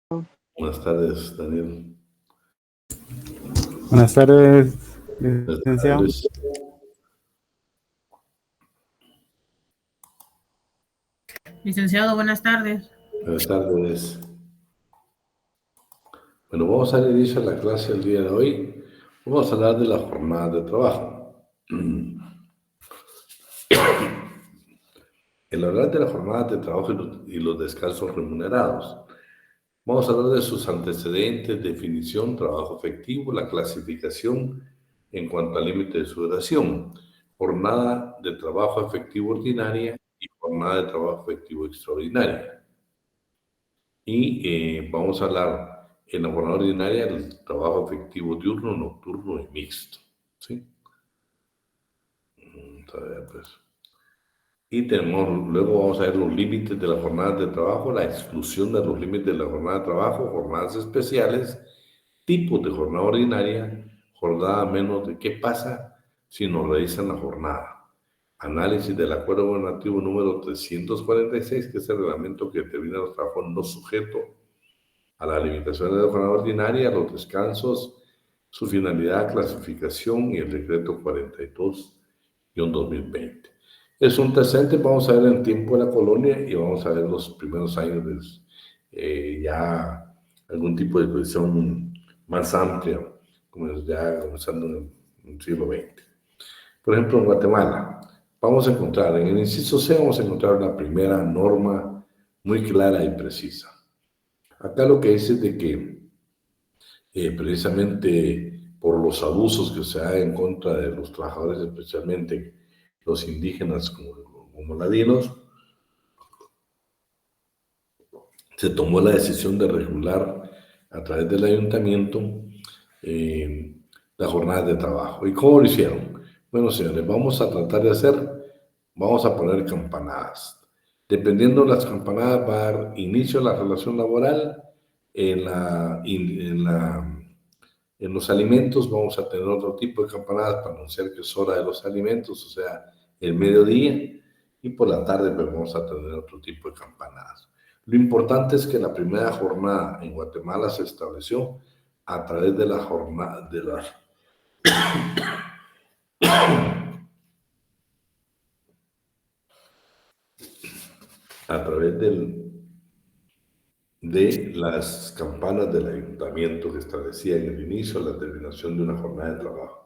Buenas tardes, Daniel. Buenas tardes, Buenas licenciado. tardes. Licenciado, buenas tardes. Buenas tardes. Bueno, vamos a dar inicio a la clase el día de hoy. Vamos a hablar de la jornada de trabajo. El hablar de la jornada de trabajo y los descansos remunerados. Vamos a hablar de sus antecedentes, definición, trabajo efectivo, la clasificación en cuanto al límite de su duración, jornada de trabajo efectivo ordinaria y jornada de trabajo efectivo extraordinaria. Y vamos a hablar en la jornada ordinaria del trabajo efectivo diurno, nocturno y mixto. ¿Sí? A ver, pues. Y luego vamos a ver los límites de la jornada de trabajo, la exclusión de los límites de la jornada de trabajo, jornadas especiales, tipos de jornada ordinaria, jornada menos de qué pasa si nos revisan la jornada. Análisis del acuerdo gubernativo número 346, que es el reglamento que determina los trabajos no sujetos a las limitaciones de la jornada ordinaria, los descansos, su finalidad, clasificación y el decreto 42-2020. Es un antecedente, vamos a ver el tiempo de la colonia y vamos a ver los primeros años de ya algún tipo de disposición más amplia, como ya comenzando en el siglo XX. Por ejemplo, en Guatemala, vamos a encontrar, en el inciso C vamos a encontrar la primera norma muy clara y precisa. Acá lo que dice es de que precisamente por los abusos que se da en contra de los trabajadores, especialmente los indígenas como ladinos, se tomó la decisión de regular a través del ayuntamiento eh, las jornadas de trabajo. ¿Y cómo lo hicieron? Bueno, señores, vamos a poner campanadas. Dependiendo de las campanadas, va a dar inicio a la relación laboral. En los alimentos vamos a tener otro tipo de campanadas para anunciar que es hora de los alimentos, o sea, el mediodía, y por la tarde pues, vamos a tener otro tipo de campanadas. Lo importante es que la primera jornada en Guatemala se estableció a través de la jornada, a través de las campanas del ayuntamiento que establecían el inicio la terminación de una jornada de trabajo.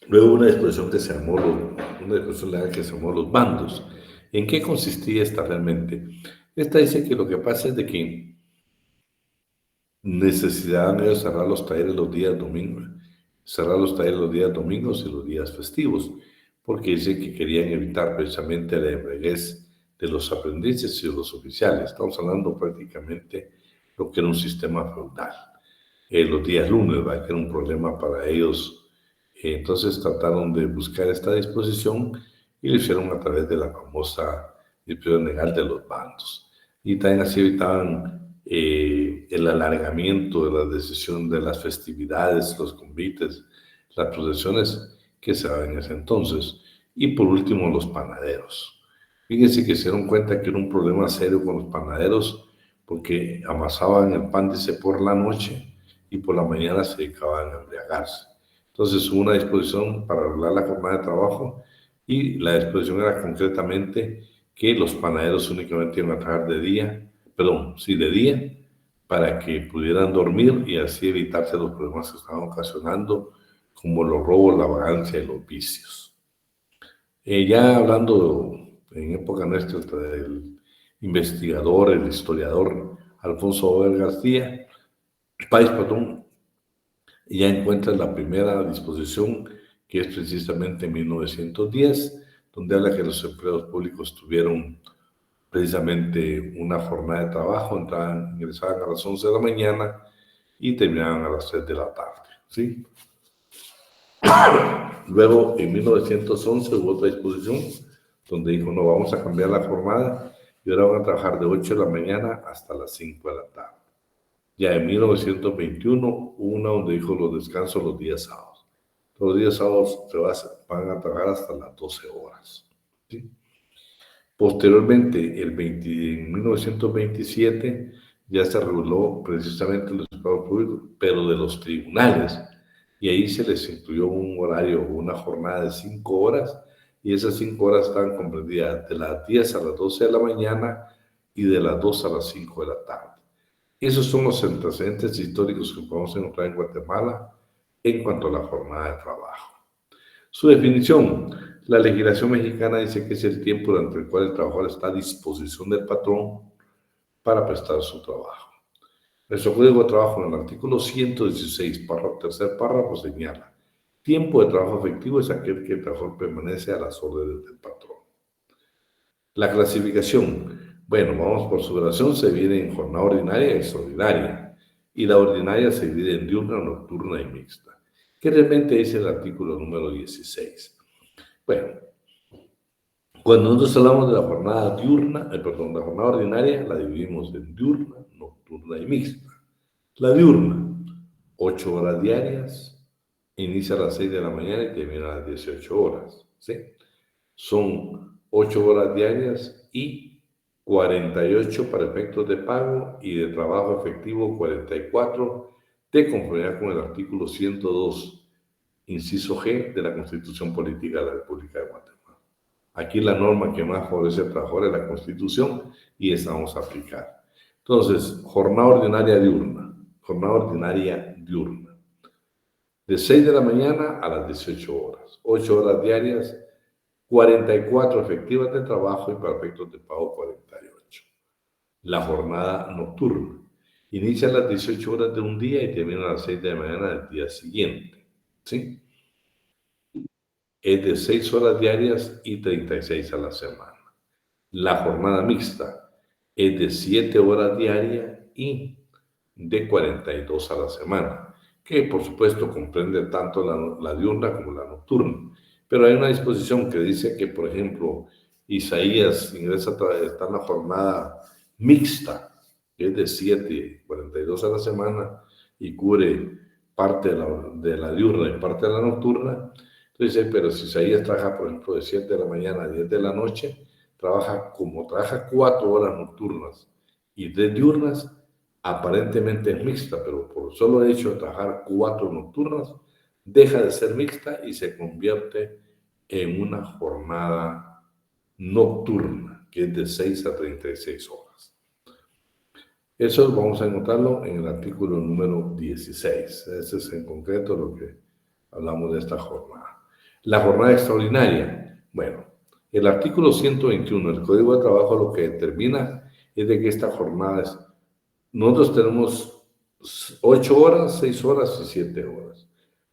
Luego una disposición legal que se llamó los bandos. ¿En qué consistía esta realmente? Esta dice que lo que pasa es de que necesitaban ellos cerrar los talleres los días domingos, y los días festivos, porque dicen que querían evitar precisamente la embriaguez de los aprendices y de los oficiales. Estamos hablando prácticamente lo que era un sistema feudal. Los días lunes, ¿verdad? Que era un problema para ellos. Entonces trataron de buscar esta disposición y lo hicieron a través de la famosa disposición legal de los bandos. Y también así evitaban el alargamiento de la decisión de las festividades, los convites, las procesiones que se daban en ese entonces. Y por último, los panaderos. Fíjense que se dieron cuenta que era un problema serio con los panaderos porque amasaban el pan, dice, por la noche y por la mañana se dedicaban a embriagarse. Entonces hubo una disposición para regular la jornada de trabajo y la disposición era concretamente que los panaderos únicamente iban a trabajar de día, para que pudieran dormir y así evitarse los problemas que estaban ocasionando, como los robos, la vagancia y los vicios. Ya hablando en época nuestra del investigador, el historiador Alfonso Bóveda García, ya encuentra la primera disposición, que es precisamente en 1910, donde habla que los empleados públicos tuvieron precisamente una jornada de trabajo, ingresaban a las 11 de la mañana y terminaban a las 3 de la tarde, ¿sí? Luego, en 1911 hubo otra disposición donde dijo, no, vamos a cambiar la jornada y ahora van a trabajar de 8 de la mañana hasta las 5 de la tarde. Ya en 1921 hubo una donde dijo los descansos los días sábados. Los días sábados van a trabajar hasta las 12 horas, ¿sí? Posteriormente, en 1927, ya se reguló precisamente los empleados públicos, pero de los tribunales. Y ahí se les incluyó un horario, una jornada de 5 horas, y esas 5 horas estaban comprendidas de las 10 a las 12 de la mañana y de las 2 a las 5 de la tarde. Esos son los antecedentes históricos que podemos encontrar en Guatemala en cuanto a la jornada de trabajo. Su definición: la legislación mexicana dice que es el tiempo durante el cual el trabajador está a disposición del patrón para prestar su trabajo. Nuestro Código de Trabajo, en el artículo 116, tercer párrafo, señala: tiempo de trabajo efectivo es aquel que el trabajador permanece a las órdenes del patrón. La clasificación: bueno, vamos por su duración, se divide en jornada ordinaria y extraordinaria, y la ordinaria se divide en diurna, nocturna y mixta. ¿Qué realmente dice el artículo número 16? Bueno, cuando nosotros hablamos de la jornada la jornada ordinaria, la dividimos en diurna, nocturna y mixta. La diurna, 8 horas diarias, inicia a las 6 de la mañana y termina a las 18 horas, ¿sí? Son 8 horas diarias y 48 para efectos de pago, y de trabajo efectivo 44, de conformidad con el artículo 102, inciso G de la Constitución Política de la República de Guatemala. Aquí la norma que más favorece al trabajador es la Constitución, y esa vamos a aplicar. Entonces, jornada ordinaria diurna. De 6 de la mañana a las 18 horas. 8 horas diarias, 44 efectivas de trabajo y para efectos de pago 48. La jornada nocturna. Inicia a las 18 horas de un día y termina a las 6 de la mañana del día siguiente, ¿sí? Es de 6 horas diarias y 36 a la semana. La jornada mixta es de 7 horas diarias y de 42 a la semana, que por supuesto comprende tanto la diurna como la nocturna. Pero hay una disposición que dice que, por ejemplo, Isaías está en la jornada mixta, que es de 7, 42 a la semana, y cubre parte de la diurna y parte de la nocturna. Entonces, pero si Isaías trabaja, por ejemplo, de 7 de la mañana a 10 de la noche, trabaja 4 horas nocturnas y 3 diurnas, aparentemente es mixta, pero por solo hecho de trabajar 4 nocturnas, deja de ser mixta y se convierte en una jornada nocturna, que es de 6 a 36 horas. Eso vamos a encontrarlo en el artículo número 16. Ese es en concreto lo que hablamos de esta jornada. La jornada extraordinaria. Bueno, el artículo 121 del Código de Trabajo lo que determina es de que esta jornada es... Nosotros tenemos 8 horas, 6 horas y 7 horas.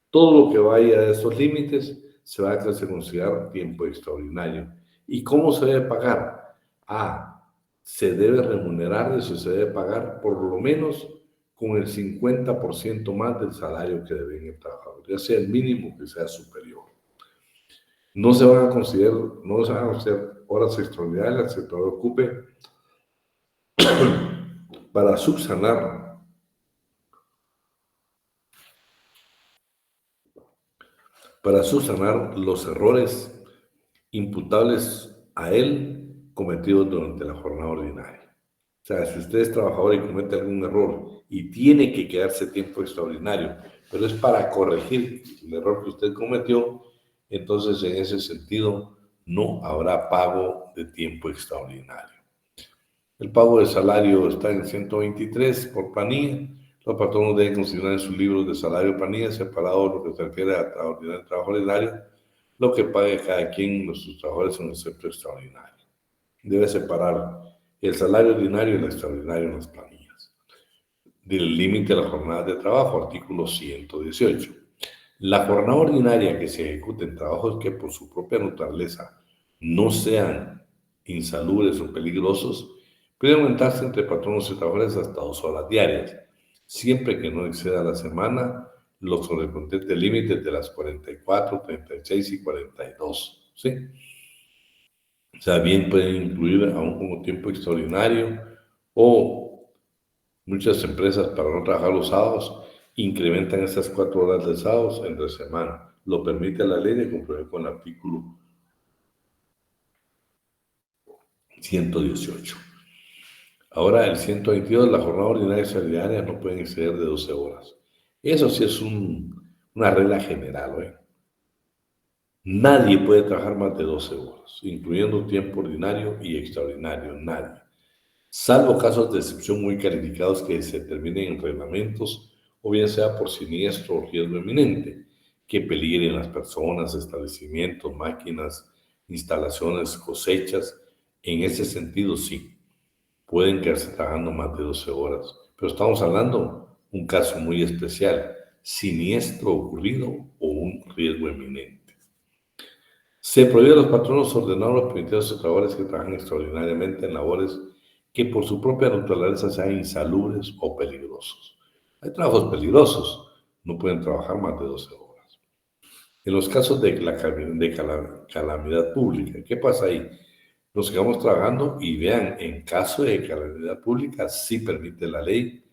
Todo lo que vaya de esos límites se va a considerar tiempo extraordinario. ¿Y cómo se debe pagar? Se debe remunerar, eso se debe pagar por lo menos con el 50% más del salario que debe el trabajador, ya sea el mínimo que sea superior. No se van a considerar horas extraordinarias que el trabajador ocupe para subsanar los errores imputables a él cometidos durante la jornada ordinaria. O sea, si usted es trabajador y comete algún error y tiene que quedarse tiempo extraordinario, pero es para corregir el error que usted cometió, entonces en ese sentido no habrá pago de tiempo extraordinario. El pago de salario está en 123 por planilla. Los patronos deben consignar en sus libros de salario planilla separado lo que se refiere a trabajo ordinario, lo que pague cada quien de sus trabajadores en el sector extraordinario. Debe separar el salario ordinario y el extraordinario en las planillas. Del límite de la jornada de trabajo, artículo 118. La jornada ordinaria que se ejecuta en trabajos que por su propia naturaleza no sean insalubres o peligrosos puede aumentarse entre patronos y trabajadores hasta 2 horas diarias, siempre que no exceda la semana los correspondientes límites de las 44, 36 y 42. ¿Sí? O sea, bien pueden incluir aún como tiempo extraordinario, o muchas empresas, para no trabajar los sábados, incrementan esas 4 horas de sábados entre semana. Lo permite la ley de comprobar con el artículo 118. Ahora el 122, la jornada ordinaria extraordinaria no pueden exceder de 12 horas. Eso sí es una regla general, ¿eh? Nadie puede trabajar más de 12 horas, incluyendo tiempo ordinario y extraordinario, nadie. Salvo casos de excepción muy calificados que se determinen en reglamentos, o bien sea por siniestro o riesgo eminente, que peligren las personas, establecimientos, máquinas, instalaciones, cosechas. En ese sentido, sí, pueden quedarse trabajando más de 12 horas. Pero estamos hablando de un caso muy especial, siniestro ocurrido o un riesgo eminente. Se prohíbe a los patronos ordenar o permitir a sus trabajadores que trabajan extraordinariamente en labores que por su propia naturaleza sean insalubres o peligrosos. Hay trabajos peligrosos, no pueden trabajar más de 12 horas. En los casos de calamidad pública, ¿qué pasa ahí? Nos quedamos trabajando y vean, en caso de calamidad pública, sí permite la ley.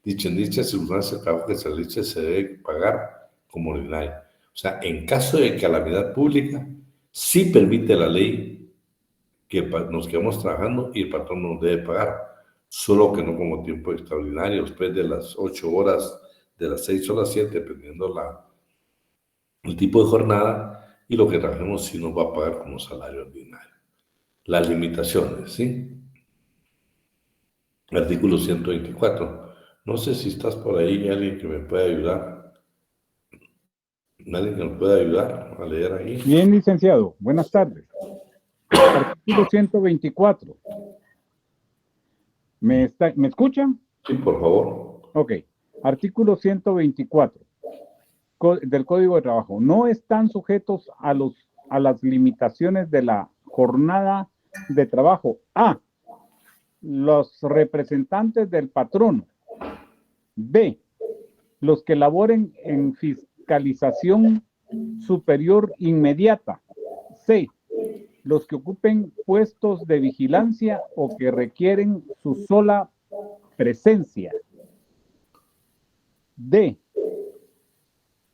En dicha circunstancia, el trabajo que se realice se debe pagar como ordinario. O sea, en caso de calamidad pública, sí permite la ley que nos quedamos trabajando y el patrón nos debe pagar, solo que no como tiempo extraordinario, después de las 8 horas, de las 6 o las 7, dependiendo el tipo de jornada, y lo que trabajemos sí nos va a pagar como salario ordinario. Las limitaciones, ¿sí? Artículo 124. No sé si estás por ahí, alguien que me pueda ayudar. ¿Alguien que me pueda ayudar a leer ahí? Bien, licenciado. Buenas tardes. Artículo 124. ¿Me escuchan? Sí, por favor. Ok. Artículo 124 del Código de Trabajo. No están sujetos a las limitaciones de la jornada de trabajo. A. Los representantes del patrono. B. Los que laboren en fiscalización superior inmediata. C. Los que ocupen puestos de vigilancia o que requieren su sola presencia. D.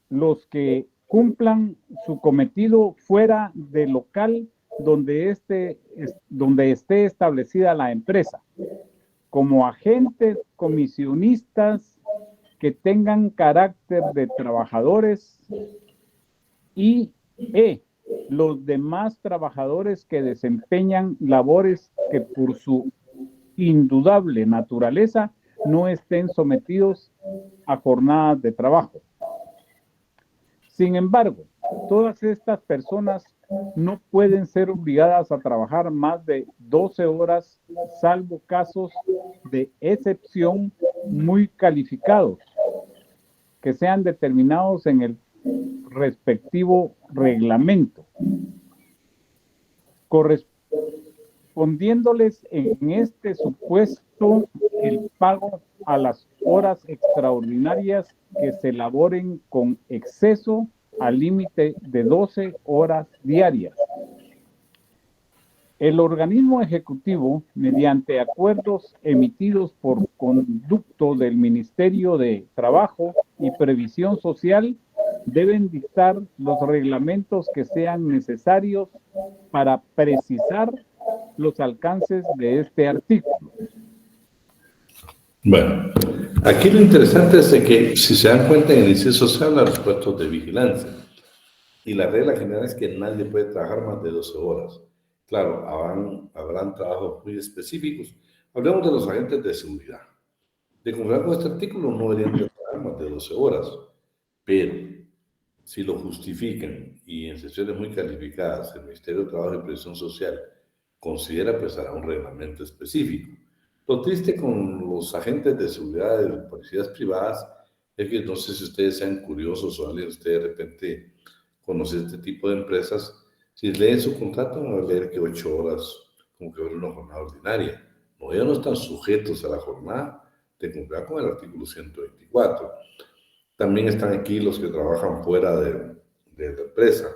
Los que cumplan su cometido fuera del local donde esté establecida la empresa, como agentes comisionistas que tengan carácter de trabajadores, y los demás trabajadores que desempeñan labores que por su indudable naturaleza no estén sometidos a jornadas de trabajo. Sin embargo, todas estas personas no pueden ser obligadas a trabajar más de 12 horas, salvo casos de excepción muy calificados, que sean determinados en el respectivo reglamento, correspondiéndoles en este supuesto el pago a las horas extraordinarias que se elaboren con exceso al límite de 12 horas diarias. El organismo ejecutivo, mediante acuerdos emitidos por conducto del Ministerio de Trabajo y Previsión Social, deben dictar los reglamentos que sean necesarios para precisar los alcances de este artículo. Bueno, aquí lo interesante es de que, si se dan cuenta, en el inciso se habla de los puestos de vigilancia. Y la regla general es que nadie puede trabajar más de 12 horas. Claro, habrán trabajos muy específicos. Hablemos de los agentes de seguridad. De conformidad con este artículo, no deberían de trabajar más de 12 horas. Pero, si lo justifican y en sesiones muy calificadas, el Ministerio de Trabajo y Previsión Social considera, pues hará un reglamento específico. Lo triste con los agentes de seguridad de policías privadas es que no sé si ustedes sean curiosos o alguien de ustedes de repente conoce este tipo de empresas. Si leen su contrato, van a leer que 8 horas, como que fuera una jornada ordinaria. No, ellos no están sujetos a la jornada de cumplir con el artículo 124. También están aquí los que trabajan fuera de la empresa,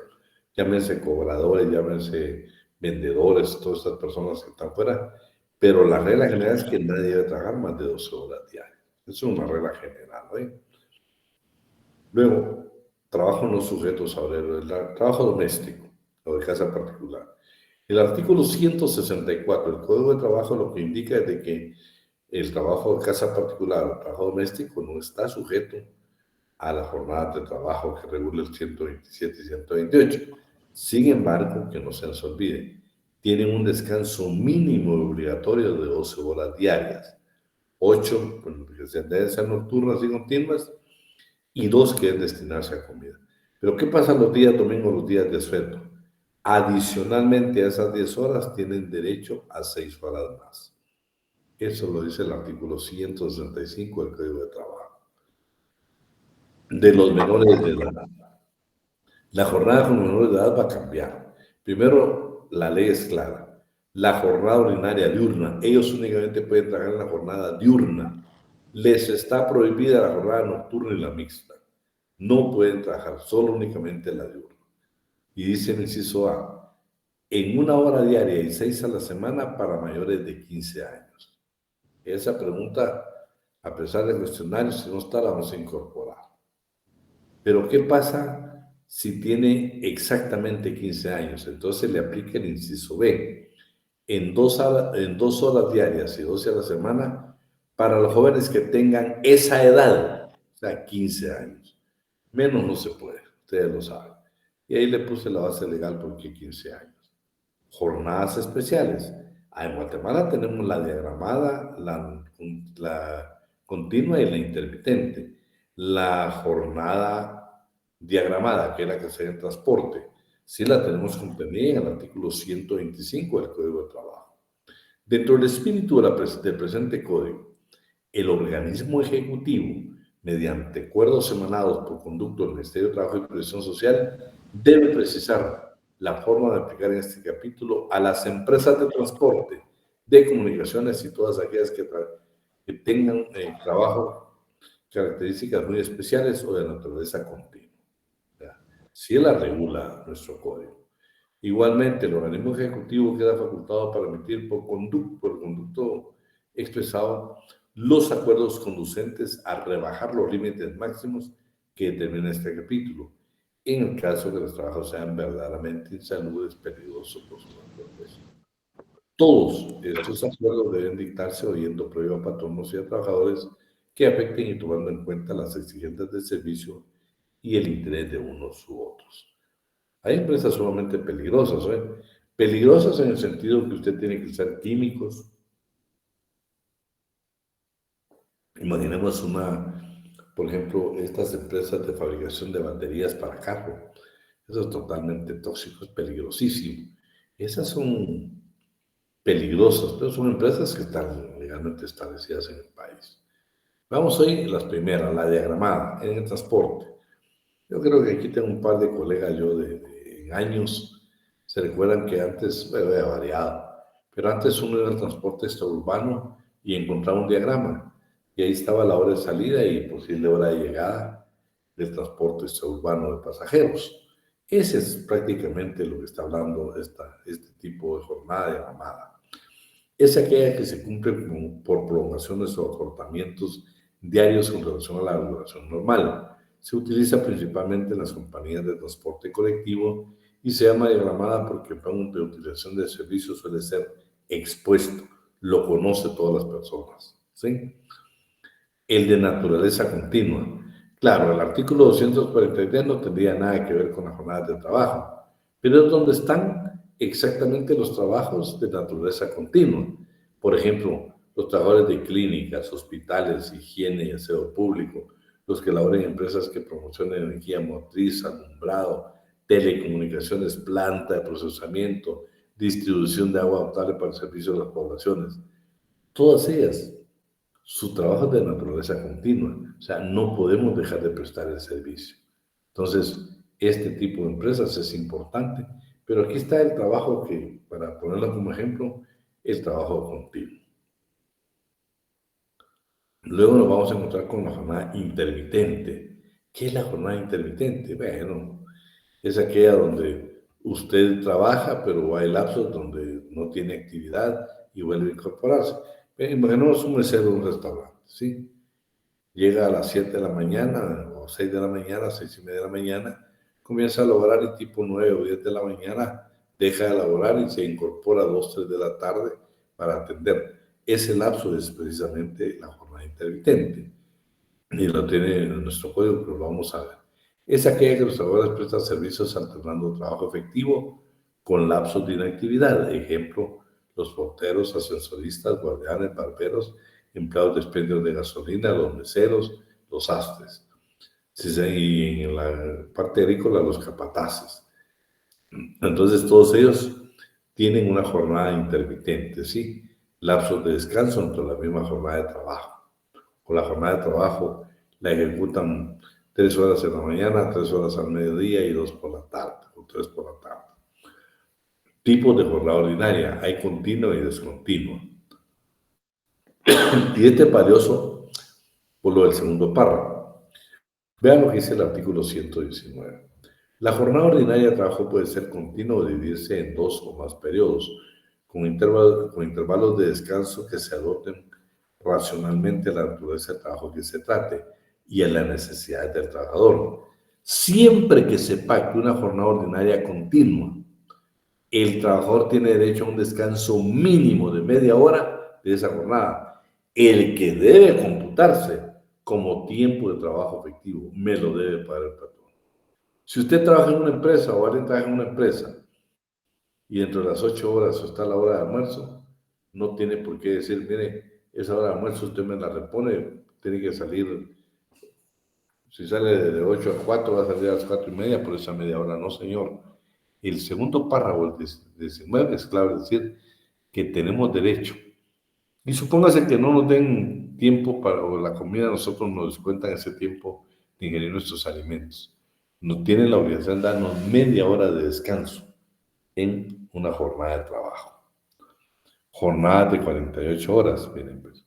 llámense cobradores, llámense vendedores, todas estas personas que están fuera, pero la regla general es que nadie debe trabajar más de 12 horas diarias. Eso es una regla general, ¿no? Luego, trabajo no sujetos a horario, trabajo doméstico o de casa particular. El artículo 164 del Código de Trabajo lo que indica es de que el trabajo de casa particular o trabajo doméstico no está sujeto a la jornada de trabajo que regula el 127 y 128. Sin embargo, que no se nos olvide, tienen un descanso mínimo obligatorio de 12 horas diarias, 8 que deben ser nocturnas y continuas, y 2 que deben destinarse a comida. Pero ¿qué pasa los días domingos, los días de sueldo? Adicionalmente a esas 10 horas tienen derecho a 6 horas más. Eso lo dice el artículo 165 del Código de Trabajo. De los menores de edad. La jornada con menores de edad va a cambiar. Primero, la ley es clara. La jornada ordinaria diurna, ellos únicamente pueden trabajar en la jornada diurna. Les está prohibida la jornada nocturna y la mixta. No pueden trabajar, solo únicamente la diurna. Y dice el inciso A, en 1 hora diaria y 6 a la semana para mayores de 15 años. Esa pregunta, a pesar del cuestionario, si no está, la vamos a incorporar. Pero ¿qué pasa si tiene exactamente 15 años? Entonces le aplica el inciso B. En 2 horas diarias y 12 a la semana para los jóvenes que tengan esa edad, o sea, 15 años. Menos no se puede, ustedes lo saben. Y ahí le puse la base legal porque 15 años. Jornadas especiales. En Guatemala tenemos la diagramada, la continua y la intermitente. La jornada diagramada, que es la que se da en transporte, sí la tenemos contenida en el artículo 125 del Código de Trabajo. Dentro del espíritu del presente código, el organismo ejecutivo, mediante acuerdos emanados por conducto del Ministerio de Trabajo y Previsión Social, debe precisar la forma de aplicar en este capítulo a las empresas de transporte, de comunicaciones y todas aquellas que tengan trabajo, características muy especiales o de naturaleza continua. Si la regula nuestro código. Igualmente, el organismo ejecutivo queda facultado para emitir por conducto expresado los acuerdos conducentes a rebajar los límites máximos que determina este capítulo, en el caso que los trabajos sean verdaderamente insalubres, peligrosos o superfluos. Todos estos acuerdos deben dictarse oyendo previo a patronos y a trabajadores que afecten y tomando en cuenta las exigencias del servicio y el interés de unos u otros. Hay empresas sumamente peligrosas, ¿eh? Peligrosas en el sentido que usted tiene que usar químicos. Imaginemos por ejemplo, estas empresas de fabricación de baterías para carro. Eso es totalmente tóxico, es peligrosísimo. Esas son peligrosas, pero son empresas que están legalmente establecidas en el país. Vamos hoy a las primeras, la diagramada, en el transporte. Yo creo que aquí tengo un par de colegas yo en años, se recuerdan que antes, había variado, pero antes uno iba al transporte urbano y encontraba un diagrama, y ahí estaba la hora de salida y posible hora de llegada del transporte urbano de pasajeros. Ese es prácticamente lo que está hablando este tipo de jornada diagramada. Es aquella que se cumple por prolongaciones o acortamientos diarios con relación a la duración normal. Se utiliza principalmente en las compañías de transporte colectivo y se llama diagramada porque el plan de utilización del servicio suele ser expuesto, lo conoce todas las personas, ¿sí? El de naturaleza continua. Claro, el artículo 243 no tendría nada que ver con las jornadas de trabajo, pero es donde están exactamente los trabajos de naturaleza continua. Por ejemplo, los trabajadores de clínicas, hospitales, higiene y aseo público, los que laboren en empresas que promocionan energía motriz, alumbrado, telecomunicaciones, planta de procesamiento, distribución de agua potable para el servicio de las poblaciones. Todas ellas, su trabajo es de naturaleza continua, o sea, no podemos dejar de prestar el servicio. Entonces, este tipo de empresas es importante, pero aquí está el trabajo que, para ponerlo como ejemplo, el trabajo continuo. Luego nos vamos a encontrar con la jornada intermitente. ¿Qué es la jornada intermitente? Bueno, es aquella donde usted trabaja, pero hay lapsos donde no tiene actividad y vuelve a incorporarse. Imaginemos un mesero de un restaurante, ¿sí? Llega a las 7 de la mañana o 6 de la mañana, 6:30 de la mañana, comienza a lograr y tipo 9 o 10 de la mañana deja de laborar y se incorpora a 2, 3 de la tarde para atender. Ese lapso es precisamente la jornada intermitente. Y lo tiene en nuestro código, pero lo vamos a ver. Es aquella que los trabajadores prestan servicios alternando trabajo efectivo con lapsos de inactividad. Ejemplo, los porteros, ascensoristas, guardianes, barberos, empleados de expendios de gasolina, los meseros, los sastres. Y en la parte agrícola, los capataces. Entonces, todos ellos tienen una jornada intermitente, ¿sí? Lapsos de descanso entre la misma jornada de trabajo. Con la jornada de trabajo la ejecutan 3 horas en la mañana, 3 horas al mediodía y 2 por la tarde, o 3 por la tarde. Tipos de jornada ordinaria, hay continua y descontinua. Y este es valioso por lo del segundo párrafo. Vean lo que dice el artículo 119. La jornada ordinaria de trabajo puede ser continua o dividirse en 2 o más periodos, con intervalos de descanso que se adopten racionalmente a la naturaleza del trabajo que se trate y a las necesidades del trabajador. Siempre que se pacte una jornada ordinaria continua, el trabajador tiene derecho a un descanso mínimo de media hora de esa jornada, el que debe computarse como tiempo de trabajo efectivo, me lo debe pagar el patrón. Si usted trabaja en una empresa o alguien trabaja en una empresa y dentro de las 8 horas está la hora de almuerzo, no tiene por qué decir, mire, esa hora de almuerzo usted me la repone, tiene que salir, si sale de 8 a 4, va a salir a las 4:30 por esa media hora. No, señor. El segundo párrafo, el 19, es clave decir que tenemos derecho. Y supóngase que no nos den tiempo para o la comida, nosotros nos descuentan ese tiempo de ingerir nuestros alimentos. No tienen la obligación de darnos media hora de descanso en una jornada de trabajo. Jornadas de 48 horas, miren pues.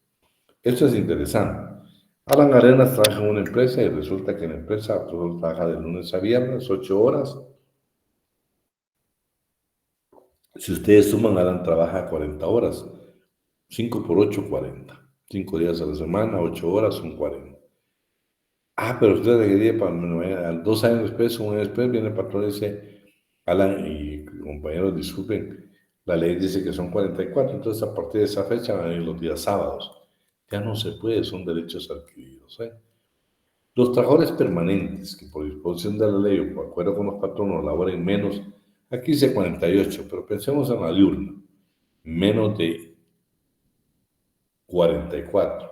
Esto es interesante. Alan Arenas trabaja en una empresa y resulta que en la empresa trabaja de lunes a viernes, 8 horas. Si ustedes suman, Alan trabaja 40 horas. 5 por 8, 40. 5 días a la semana, 8 horas son 40. Ah, pero usted debería para 2 años después, 1 año después, viene el patrón y dice, Alan y compañeros, disculpen, la ley dice que son 44, entonces a partir de esa fecha van a ir los días sábados. Ya no se puede, son derechos adquiridos. Los trabajadores permanentes, que por disposición de la ley o por acuerdo con los patronos laboren menos, aquí dice 48, pero pensemos en la diurna, menos de 44.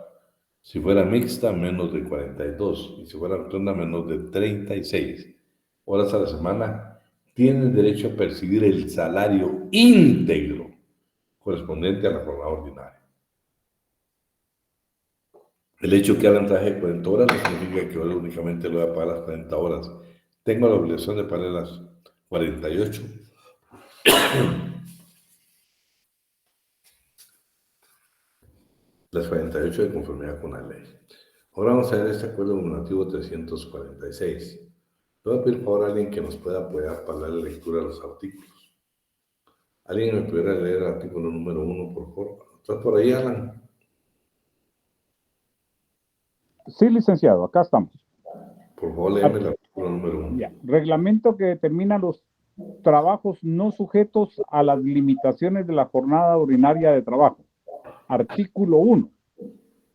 Si fuera mixta, menos de 42. Y si fuera nocturna, menos de 36 horas a la semana, tienen derecho a percibir el salario íntegro correspondiente a la jornada ordinaria. El hecho que Alan trabaje 40 horas no significa que yo únicamente le voy a pagar las 40 horas. Tengo la obligación de pagar las 48. Las 48 de conformidad con la ley. Ahora vamos a ver este acuerdo normativo 346. Le voy a pedir por favor a alguien que nos pueda apoyar para la lectura de los artículos. ¿Alguien me pudiera leer el artículo número 1, por favor? ¿Estás por ahí, Alan? Sí, licenciado, acá estamos. Por favor, léeme el artículo número 1. Ya. Reglamento que determina los trabajos no sujetos a las limitaciones de la jornada ordinaria de trabajo. Artículo 1.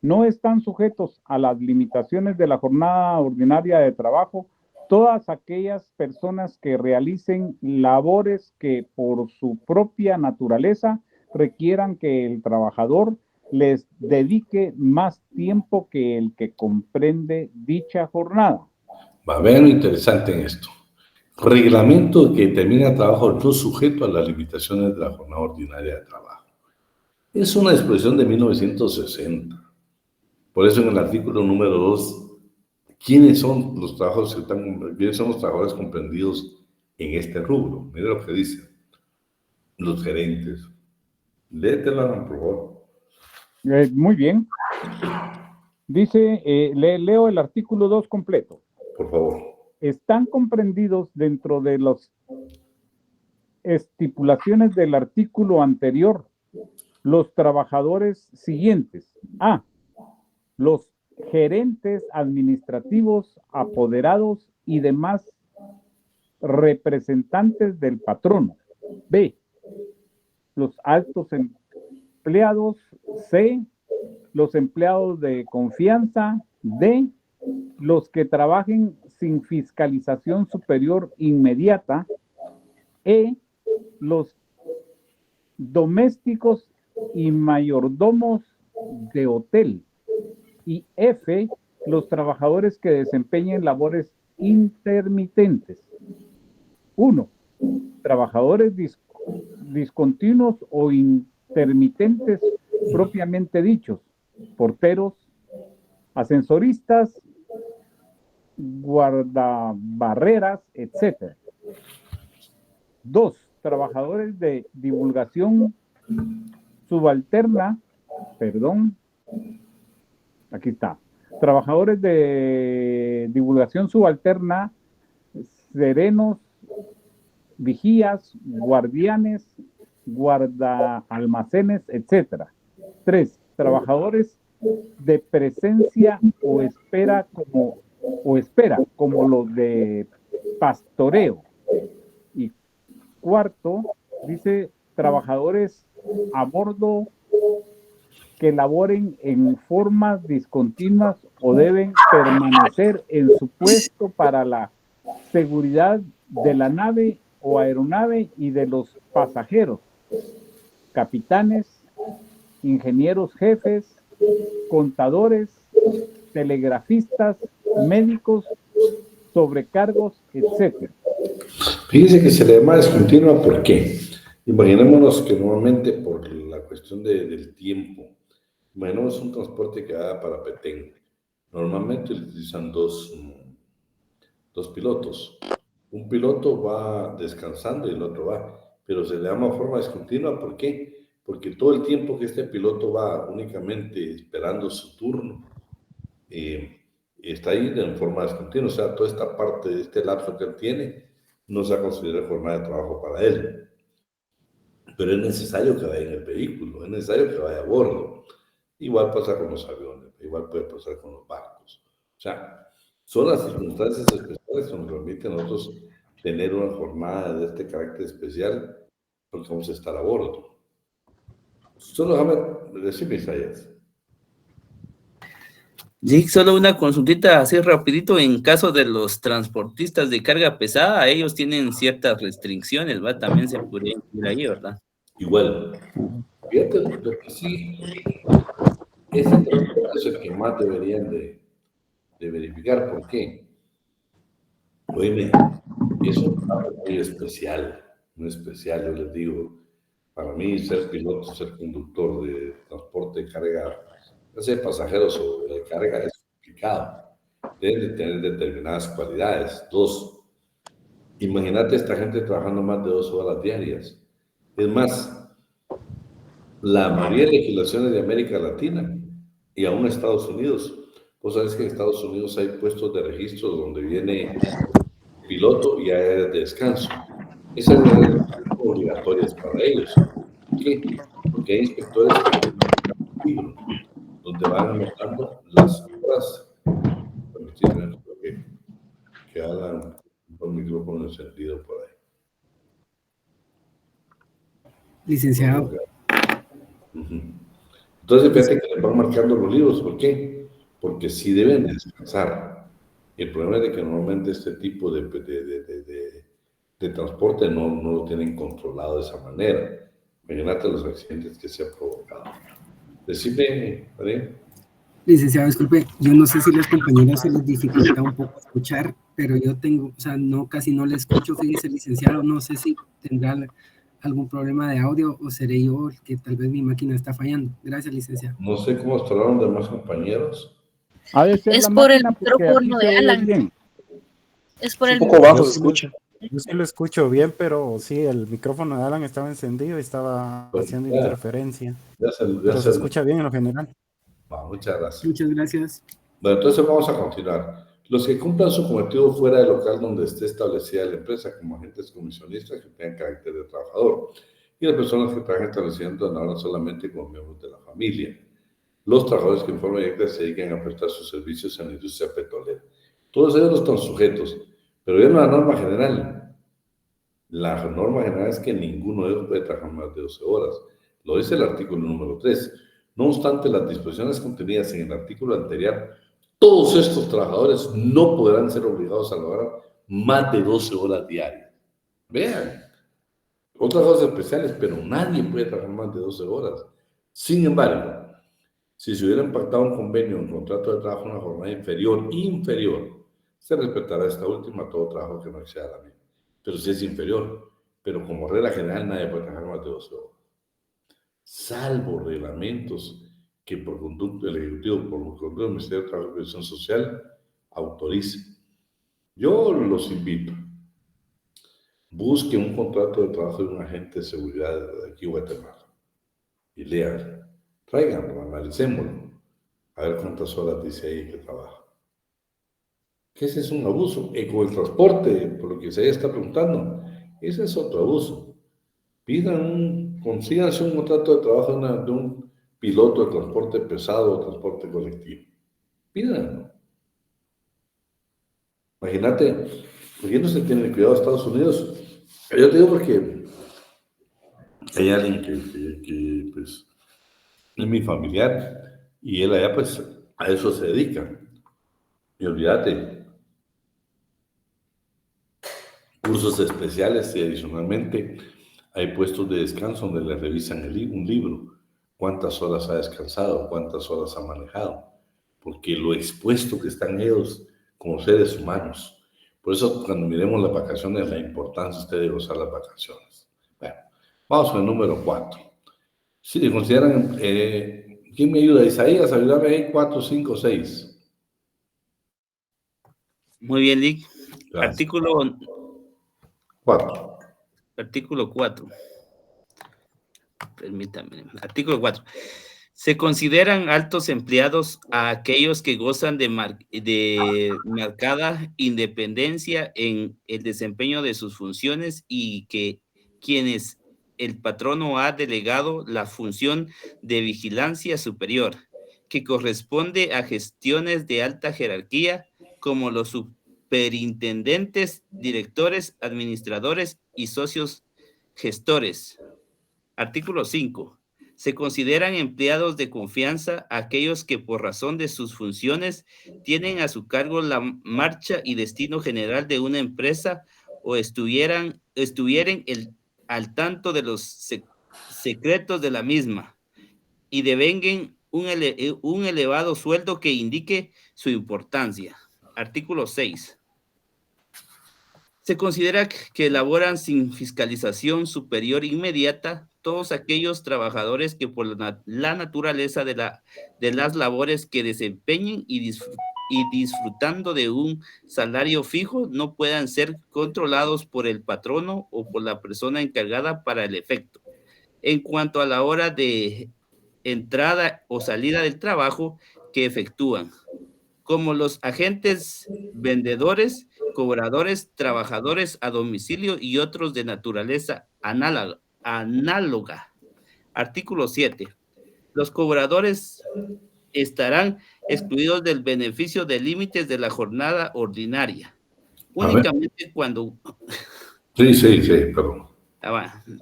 No están sujetos a las limitaciones de la jornada ordinaria de trabajo todas aquellas personas que realicen labores que por su propia naturaleza requieran que el trabajador les dedique más tiempo que el que comprende dicha jornada. Va a ver lo interesante en esto. Reglamento que determina trabajo no sujeto a las limitaciones de la jornada ordinaria de trabajo. Es una disposición de 1960. Por eso en el artículo número 2, ¿quiénes son los trabajadores comprendidos en este rubro? Mire lo que dice. Los gerentes. Léetela, por favor. Muy bien. Dice, leo el artículo 2 completo. Por favor. Están comprendidos dentro de las estipulaciones del artículo anterior los trabajadores siguientes. A. Los gerentes administrativos, apoderados y demás representantes del patrono. B, los altos empleados. C, los empleados de confianza. D, los que trabajen sin fiscalización superior inmediata. E, los domésticos y mayordomos de hotel. Y F, los trabajadores que desempeñen labores intermitentes. 1. Trabajadores discontinuos o intermitentes propiamente dichos, porteros, ascensoristas, guardabarreras, etc. 2. Trabajadores de divulgación subalterna, aquí está. Trabajadores de divulgación subalterna, serenos, vigías, guardianes, guardaalmacenes, etc. 3. Trabajadores de presencia o espera como los de pastoreo. Y 4, dice trabajadores a bordo que laboren en formas discontinuas o deben permanecer en su puesto para la seguridad de la nave o aeronave y de los pasajeros, capitanes, ingenieros jefes, contadores, telegrafistas, médicos, sobrecargos, etc. Fíjense que se le llama discontinua, ¿por qué? Imaginémonos que normalmente por la cuestión del tiempo, imaginemos un transporte que va para Petén. Normalmente utilizan dos pilotos. Un piloto va descansando y el otro va, pero se le llama forma discontinua, ¿por qué? Porque todo el tiempo que este piloto va únicamente esperando su turno, está ahí en forma discontinua, o sea, toda esta parte de este lapso que él tiene no se considera jornada de trabajo para él. Pero es necesario que vaya en el vehículo, es necesario que vaya a bordo. Igual pasa con los aviones, igual puede pasar con los barcos. O sea, son las circunstancias especiales que nos permiten a nosotros tener una jornada de este carácter especial porque vamos a estar a bordo. Solo déjame decirme, Isaías. Sí, solo una consultita así rapidito. En caso de los transportistas de carga pesada, ellos tienen ciertas restricciones, ¿va? También se podría incluir ahí, ¿verdad? Igual. Fíjate, lo que sí, ese transporte es el que más deberían de verificar. ¿Por qué? Oíme, es un trabajo muy especial, muy especial, yo les digo. Para mí, ser piloto, ser conductor de transporte de carga, ya sea de pasajeros o de carga, es complicado. Deben de tener determinadas cualidades. 2, imagínate esta gente trabajando más de 2 horas diarias. Es más, la mayoría de legislaciones de América Latina y aún Estados Unidos, vos sabés que en Estados Unidos hay puestos de registro donde viene piloto y áreas de descanso. Esas áreas son obligatorias para ellos. ¿Por qué? Porque hay inspectores que tienen un libro donde van anotando las horas. Permítanme que hagan un micrófono encendido por ahí. Licenciado. Entonces, fíjate que les van marcando los libros. ¿Por qué? Porque sí deben descansar. El problema es de que normalmente este tipo de transporte no lo tienen controlado de esa manera. Imagínate los accidentes que se han provocado. Decime, María. Licenciado, disculpe, yo no sé si las compañeras se les dificulta un poco escuchar, pero yo tengo, o sea, casi no le escucho, fíjese, licenciado, no sé si tendrá algún problema de audio o seré yo el que tal vez mi máquina está fallando. Gracias, licenciado. No sé cómo estarán los demás compañeros. Es por el micrófono de Alan. Es por el un poco bajo se escucha. Yo sí lo escucho bien, pero sí, el micrófono de Alan estaba encendido y estaba haciendo interferencia. Pero se escucha bien en lo general. Muchas gracias. Muchas gracias. Bueno, entonces vamos a continuar. Los que cumplan su cometido fuera del local donde esté establecida la empresa, como agentes comisionistas que tengan carácter de trabajador, y las personas que trabajan estableciendo en ahora solamente como miembros de la familia. Los trabajadores que en forma directa se dedican a prestar sus servicios en la industria petrolera. Todos ellos no están sujetos, pero viene una norma general. La norma general es que ninguno de ellos puede trabajar más de 12 horas. Lo dice el artículo número 3. No obstante, las disposiciones contenidas en el artículo anterior, todos estos trabajadores no podrán ser obligados a laborar más de 12 horas diarias. Vean, otras cosas especiales, pero nadie puede trabajar más de 12 horas. Sin embargo, si se hubiera pactado un convenio, un contrato de trabajo, una jornada inferior, se respetará esta última todo trabajo que no exceda la misma. Pero si es inferior, pero como regla general nadie puede trabajar más de 12 horas. Salvo reglamentos que por conducto del Ejecutivo, por conducto del Ministerio de Trabajo y Previsión Social, autorice. Yo los invito. Busquen un contrato de trabajo de un agente de seguridad de aquí Guatemala y lean. Tráiganlo, analicémoslo, a ver cuántas horas dice ahí que trabaja. Que ese es un abuso. Y con el transporte, por lo que se está preguntando, ese es otro abuso. Consíganse un contrato de trabajo de un piloto de transporte pesado o transporte colectivo. Pídanlo. Imagínate, ¿por qué no se tiene cuidado de Estados Unidos? Yo te digo porque hay alguien que pues, es mi familiar y él allá pues a eso se dedica. Y olvídate, cursos especiales y adicionalmente hay puestos de descanso donde le revisan un libro, cuántas horas ha descansado, cuántas horas ha manejado, porque lo expuesto que están ellos como seres humanos. Por eso cuando miremos las vacaciones, la importancia de gozar las vacaciones. Bueno, vamos con el número 4. Si le consideran, ¿quién me ayuda? Isaías, ayúdame ahí, 4, 5, 6. Muy bien, Lick. Gracias. Artículo 4. Artículo 4. Permítame. Artículo 4. Se consideran altos empleados a aquellos que gozan de marcada independencia en el desempeño de sus funciones y que quienes el patrono ha delegado la función de vigilancia superior, que corresponde a gestiones de alta jerarquía como los superintendentes, directores, administradores y socios gestores. Artículo 5. Se consideran empleados de confianza aquellos que por razón de sus funciones tienen a su cargo la marcha y destino general de una empresa o estuvieran al tanto de los secretos de la misma y devenguen un elevado sueldo que indique su importancia. Artículo 6. Se considera que elaboran sin fiscalización superior inmediata todos aquellos trabajadores que por la naturaleza de las labores que desempeñen y disfrutando de un salario fijo no puedan ser controlados por el patrono o por la persona encargada para el efecto. En cuanto a la hora de entrada o salida del trabajo que efectúan, como los agentes vendedores, cobradores, trabajadores a domicilio y otros de naturaleza análoga. Artículo 7. Los cobradores estarán excluidos del beneficio de límites de la jornada ordinaria. Únicamente cuando... Sí, perdón.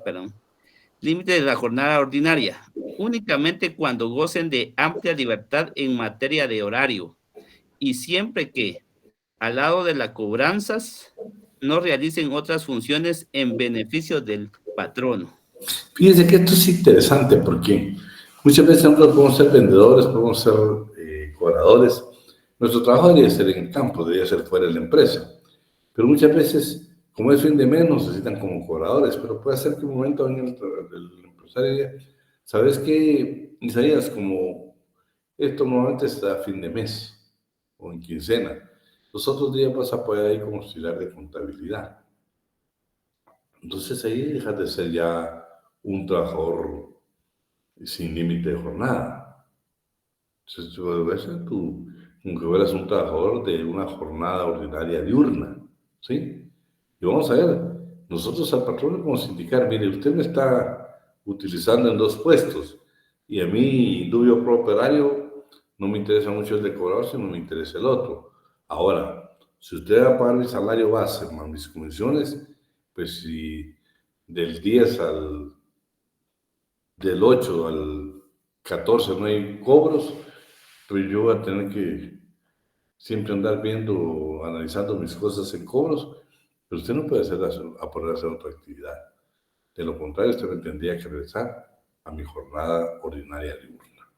Perdón. Límite de la jornada ordinaria. Únicamente cuando gocen de amplia libertad en materia de horario y siempre que, al lado de las cobranzas, no realicen otras funciones en beneficio del patrono. Fíjense que esto es interesante porque muchas veces nosotros podemos ser vendedores, podemos ser cobradores. Nuestro trabajo debería ser en el campo, debería ser fuera de la empresa. Pero muchas veces, como es fin de mes, nos necesitan como cobradores. Pero puede ser que un momento venga el empresario diga, ¿sabes qué, Isaías? Como esto normalmente está a fin de mes o en quincena. Los otros días vas a poder ahí como auxiliar de contabilidad. Entonces ahí dejas de ser ya un trabajador sin límite de jornada. Entonces tú debes ser como que fueras un trabajador de una jornada ordinaria diurna, ¿sí? Y vamos a ver, nosotros al patrón le podemos indicar, mire, usted me está utilizando en 2 puestos y a mí, dubio pro operario, no me interesa mucho el de cobrador, sino me interesa el otro. Ahora, si usted va a pagar mi salario base más mis comisiones, pues si del 10 del 8 al 14 no hay cobros, pues yo voy a tener que siempre andar viendo, analizando mis cosas en cobros, pero usted no puede poner a hacer otra actividad. De lo contrario, usted me tendría que regresar a mi jornada ordinaria diurna.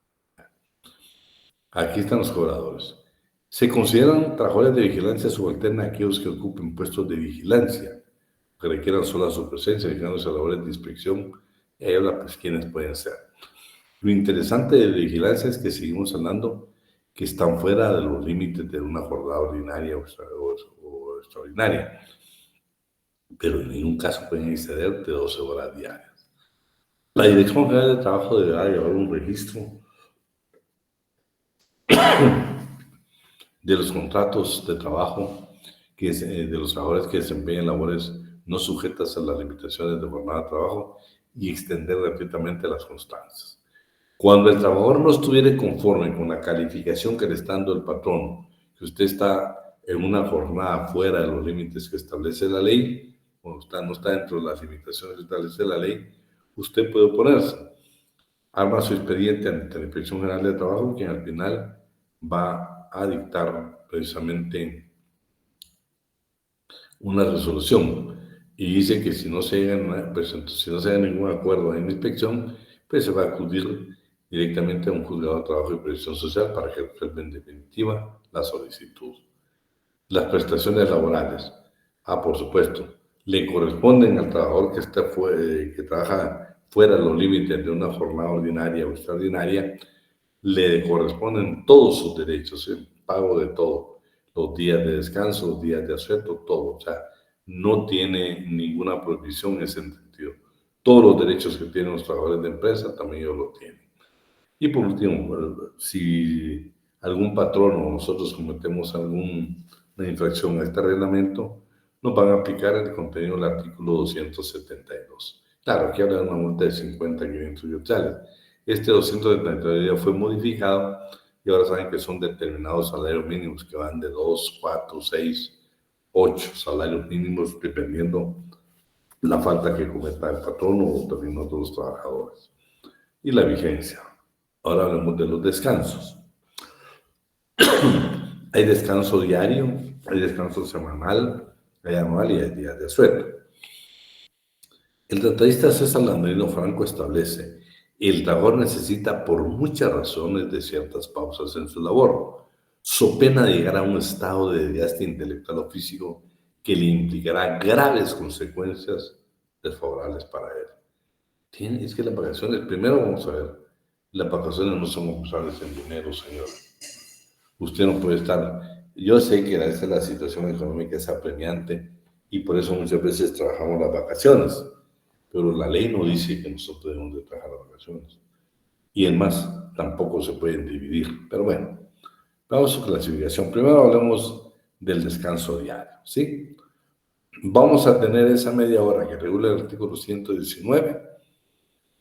Aquí están los cobradores. Se consideran trabajadores de vigilancia subalterna aquellos que ocupen puestos de vigilancia, que requieran solo su presencia, dedicándose a labores de inspección, y ahí habla pues quiénes pueden ser. Lo interesante de vigilancia es que seguimos hablando que están fuera de los límites de una jornada ordinaria o extraordinaria, pero en ningún caso pueden exceder de 12 horas diarias. La Dirección General de Trabajo deberá llevar un registro de los contratos de trabajo de los trabajadores que desempeñan labores no sujetas a las limitaciones de jornada de trabajo y extender gratuitamente las constancias. Cuando el trabajador no estuviera conforme con la calificación que le está dando el patrón, que usted está en una jornada fuera de los límites que establece la ley, o no está dentro de las limitaciones que establece la ley, usted puede oponerse. Arma su expediente ante la Inspección General de Trabajo, quien al final va a dictar precisamente una resolución. Y dice que si no se llega ningún acuerdo en la inspección, pues se va a acudir directamente a un juzgado de trabajo y previsión social para que resuelva en definitiva la solicitud. Las prestaciones laborales, por supuesto, le corresponden al trabajador que trabaja fuera de los límites de una jornada ordinaria o extraordinaria, le corresponden todos sus derechos, el pago de todo, los días de descanso, los días de asueto, todo, o sea, no tiene ninguna prohibición en ese sentido. Todos los derechos que tienen los trabajadores de empresa también ellos lo tienen. Y por último, si algún patrón o nosotros cometemos alguna infracción a este reglamento, nos van a aplicar el contenido del artículo 272. Claro, aquí habla de una multa de 50 500 quetzales. Este 272 ya fue modificado y ahora saben que son determinados salarios mínimos que van de 2, 4, 6, 8 salarios mínimos dependiendo la falta que cometa el patrón o también otros trabajadores. Y la vigencia. Ahora hablemos de los descansos. Hay descanso diario, hay descanso semanal, hay anual y hay días de asueto. El tratadista César Landrino Franco establece: el trabajador necesita por muchas razones de ciertas pausas en su labor, so pena de llegar a un estado de desgaste intelectual o físico que le implicará graves consecuencias desfavorables para él. Es que las vacaciones, primero vamos a ver, las vacaciones no son compensables en dinero, señor. Usted no puede estar... Yo sé que esta es la situación económica es apremiante y por eso muchas veces trabajamos las vacaciones, pero la ley no dice que nosotros debemos de trabajar las vacaciones. Y en más, tampoco se pueden dividir. Pero bueno, vamos a su clasificación. Primero hablemos del descanso diario, ¿sí? Vamos a tener esa media hora que regula el artículo 119,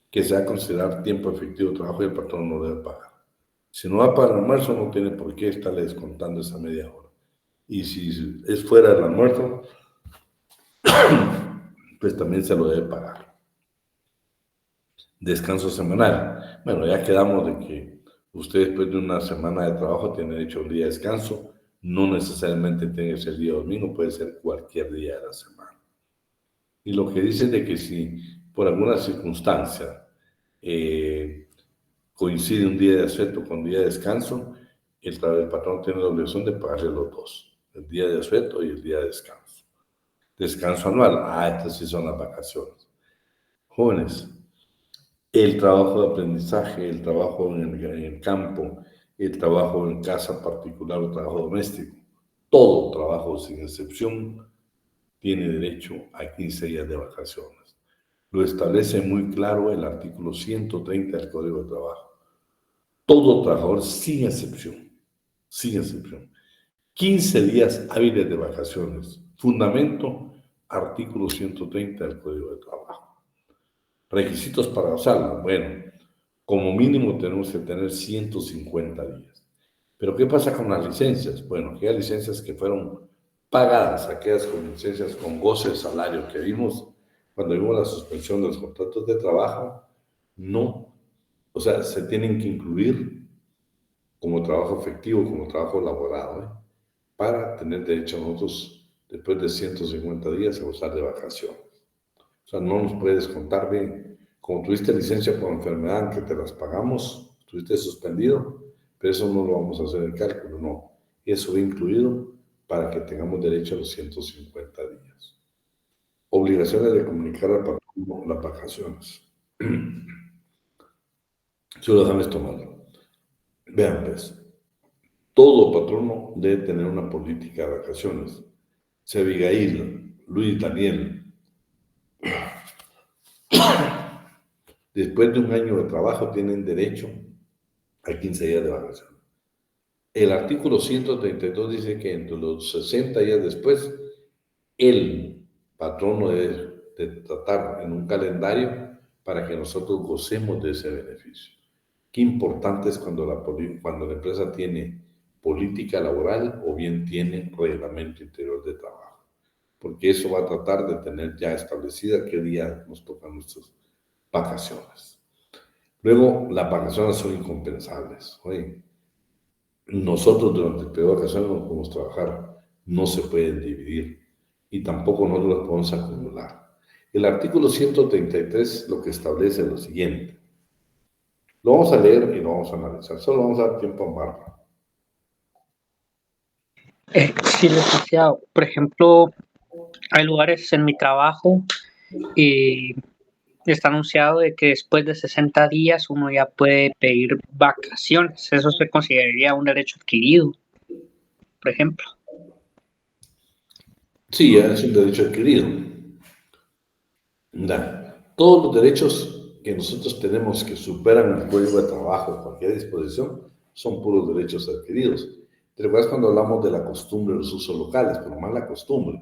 que se va a considerar tiempo efectivo de trabajo y el patrón no debe pagar. Si no va para el almuerzo, no tiene por qué estarle descontando esa media hora. Y si es fuera del almuerzo, pues también se lo debe pagar. Descanso semanal. Bueno, ya quedamos de que usted después de una semana de trabajo tiene derecho a un día de descanso. No necesariamente tiene que ser día domingo, puede ser cualquier día de la semana. Y lo que dice de que si por alguna circunstancia coincide un día de asueto con día de descanso, el patrón tiene la obligación de pagarle los dos, el día de asueto y el día de descanso. Descanso anual, estas sí son las vacaciones. Jóvenes, el trabajo de aprendizaje, el trabajo en el campo, el trabajo en casa particular o trabajo doméstico, todo trabajo sin excepción tiene derecho a 15 días de vacaciones. Lo establece muy claro el artículo 130 del Código de Trabajo. Todo trabajador, sin excepción, 15 días hábiles de vacaciones. Fundamento, artículo 130 del Código de Trabajo. Requisitos para gozarlo. Bueno, como mínimo tenemos que tener 150 días. Pero ¿qué pasa con las licencias? Bueno, aquellas licencias que fueron pagadas, aquellas con licencias con goce de salario que vimos cuando vimos la suspensión de los contratos de trabajo, no, o sea, se tienen que incluir como trabajo efectivo, como trabajo laborado, para tener derecho a nosotros, después de 150 días, a gozar de vacaciones. O sea, no nos puedes contar bien, como tuviste licencia por enfermedad, que te las pagamos, estuviste suspendido, pero eso no lo vamos a hacer en cálculo, no. Eso va incluido para que tengamos derecho a los 150 días. Obligaciones de comunicar al patrón las vacaciones. Si lo déjame tomarlo. Vean, pues, todo patrono debe tener una política de vacaciones. Si Abigail, Luis, Daniel, después de un año de trabajo tienen derecho a 15 días de vacaciones. El artículo 132 dice que entre los 60 días después, el patrono debe de tratar en un calendario para que nosotros gocemos de ese beneficio. Qué importante es cuando la empresa tiene política laboral o bien tiene reglamento interior de trabajo, porque eso va a tratar de tener ya establecida qué día nos tocan nuestras vacaciones. Luego, las vacaciones son incompensables. Oye, nosotros durante el periodo de vacaciones no podemos trabajar, no se pueden dividir y tampoco nosotros las podemos acumular. El artículo 133 lo que establece es lo siguiente. Lo vamos a leer y lo vamos a analizar. Solo vamos a dar tiempo a Bárbara. Sí, licenciado. Por ejemplo, hay lugares en mi trabajo y está anunciado de que después de 60 días uno ya puede pedir vacaciones. Eso se consideraría un derecho adquirido, por ejemplo. Sí, es un derecho adquirido. Todos los derechos que nosotros tenemos que superan el Código de Trabajo, cualquier disposición, son puros derechos adquiridos. ¿Te recuerdas cuando hablamos de la costumbre de los usos locales? Pero más la costumbre.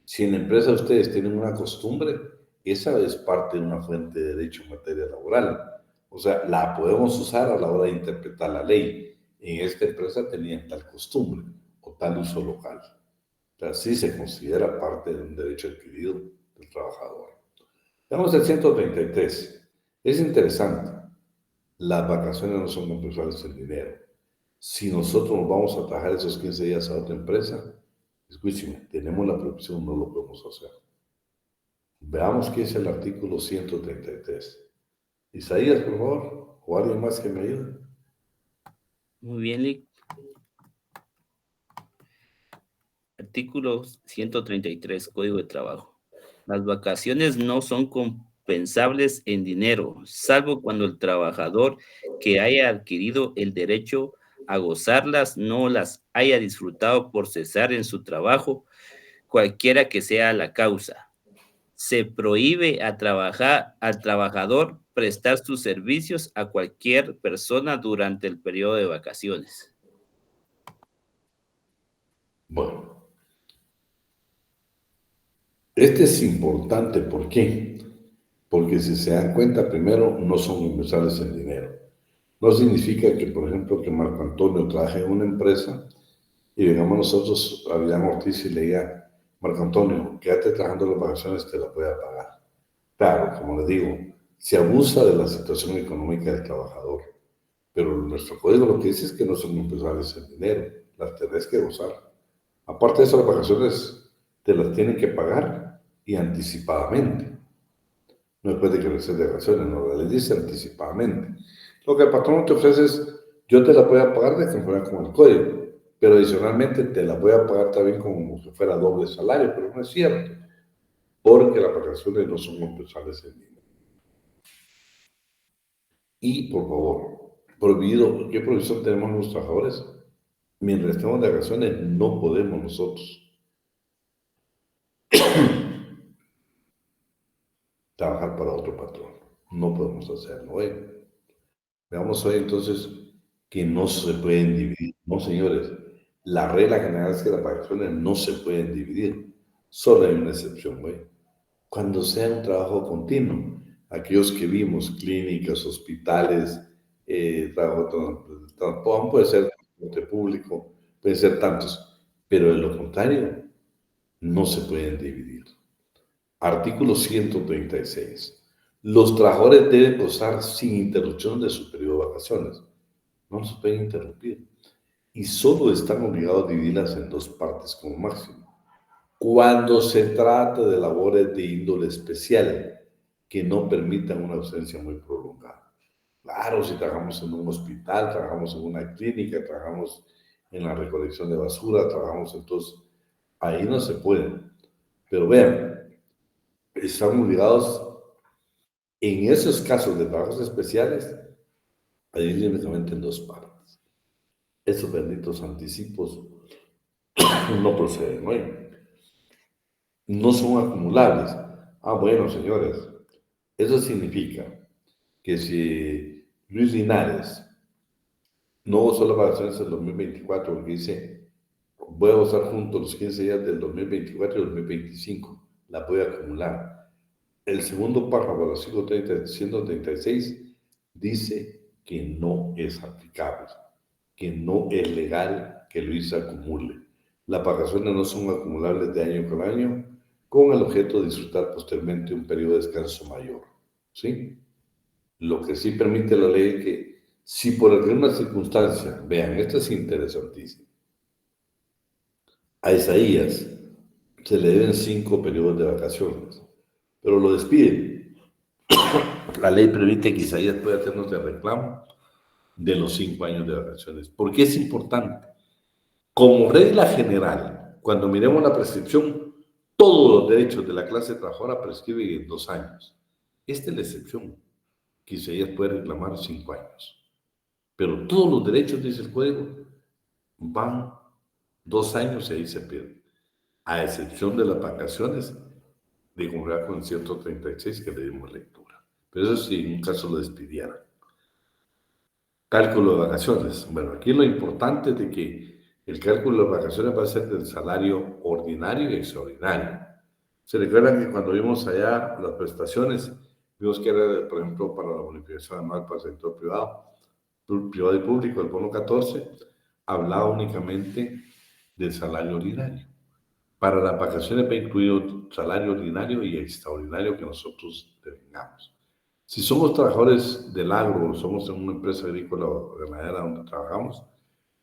Si en la empresa ustedes tienen una costumbre, esa es parte de una fuente de derecho en materia laboral. O sea, la podemos usar a la hora de interpretar la ley. En esta empresa tenían tal costumbre o tal uso local. O sea, sí se considera parte de un derecho adquirido del trabajador. Veamos el 133. Es interesante. Las vacaciones no son compulsorias en dinero. Si nosotros nos vamos a trabajar esos 15 días a otra empresa, escúcheme, tenemos la prohibición, no lo podemos hacer. Veamos qué es el artículo 133. Isaías, por favor, o alguien más que me ayude. Muy bien, Lick. Artículo 133, Código de Trabajo. Las vacaciones no son compensables en dinero, salvo cuando el trabajador que haya adquirido el derecho a gozarlas no las haya disfrutado por cesar en su trabajo, cualquiera que sea la causa. Se prohíbe al trabajador prestar sus servicios a cualquier persona durante el periodo de vacaciones. Bueno. Este es importante, ¿por qué? Porque si se dan cuenta, primero, no son universales en dinero. No significa que, por ejemplo, que Marco Antonio trabaje en una empresa y vengamos nosotros a Villan Ortiz y le diga, Marco Antonio, quédate trabajando las vacaciones, te las voy a pagar. Claro, como les digo, se abusa de la situación económica del trabajador, pero nuestro código lo que dice es que no son universales en dinero, las tenés que gozar. Aparte de eso, las vacaciones te las tienen que pagar y anticipadamente. No después de que recibes de vacaciones, no, les dice anticipadamente. Lo que el patrón te ofrece es, yo te la voy a pagar de conformidad con el código, pero adicionalmente te la voy a pagar también como si fuera doble salario, pero no es cierto, porque las vacaciones no son compensables en dinero. Y, por favor, prohibido, ¿qué prohibición tenemos los trabajadores? Mientras estemos de vacaciones, no podemos nosotros trabajar para otro patrón. No podemos hacerlo hoy. Veamos hoy entonces que no se pueden dividir. No, señores. La regla general es que las vacaciones no se pueden dividir. Solo hay una excepción, güey. Cuando sea un trabajo continuo, aquellos que vimos, clínicas, hospitales, trabajo puede ser transporte público, pueden ser tantos. Pero de lo contrario, no se pueden dividir. Artículo 136. Los trabajadores deben gozar sin interrupción de su periodo de vacaciones. No se pueden interrumpir. Y solo están obligados a dividirlas en 2 partes como máximo. Cuando se trata de labores de índole especial que no permitan una ausencia muy prolongada. Claro, si trabajamos en un hospital, trabajamos en una clínica, trabajamos en la recolección de basura, trabajamos entonces, ahí no se puede. Pero vean, están obligados en esos casos de trabajos especiales a dividir únicamente en 2 partes. Esos benditos anticipos no proceden, ¿no? No son acumulables. Bueno, señores, eso significa que si Luis Linares no gozó las vacaciones del 2024, porque dice, voy a gozar juntos los 15 días del 2024 y 2025, la voy a acumular. El segundo párrafo del artículo 136 dice que no es aplicable, que no es legal que Luis acumule. Las vacaciones no son acumulables de año con año, con el objeto de disfrutar posteriormente un periodo de descanso mayor, ¿sí? Lo que sí permite la ley es que si por alguna circunstancia, vean, esto es interesantísimo, a Isaías se le deben 5 periodos de vacaciones, pero lo despiden. La ley permite que Isaías pueda hacernos de reclamo de los 5 años de vacaciones. ¿Por qué es importante? Como regla general, cuando miremos la prescripción, todos los derechos de la clase trabajadora prescriben en 2 años. Esta es la excepción, que Isaías puede reclamar 5 años. Pero todos los derechos, dice el código, van 2 años y ahí se pierden. A excepción de las vacaciones, de conformidad con el 136 que le dimos lectura. Pero eso sí, en un caso lo despidieran. Cálculo de vacaciones. Bueno, aquí lo importante es de que el cálculo de vacaciones va a ser del salario ordinario y extraordinario. ¿Se recuerdan que cuando vimos allá las prestaciones, vimos que era, por ejemplo, para la bonificación anual para el sector privado y público, el bono 14, hablaba únicamente del salario ordinario. Para las vacaciones va incluido salario ordinario y extraordinario que nosotros tengamos. Si somos trabajadores del agro, somos en una empresa agrícola o ganadera donde trabajamos,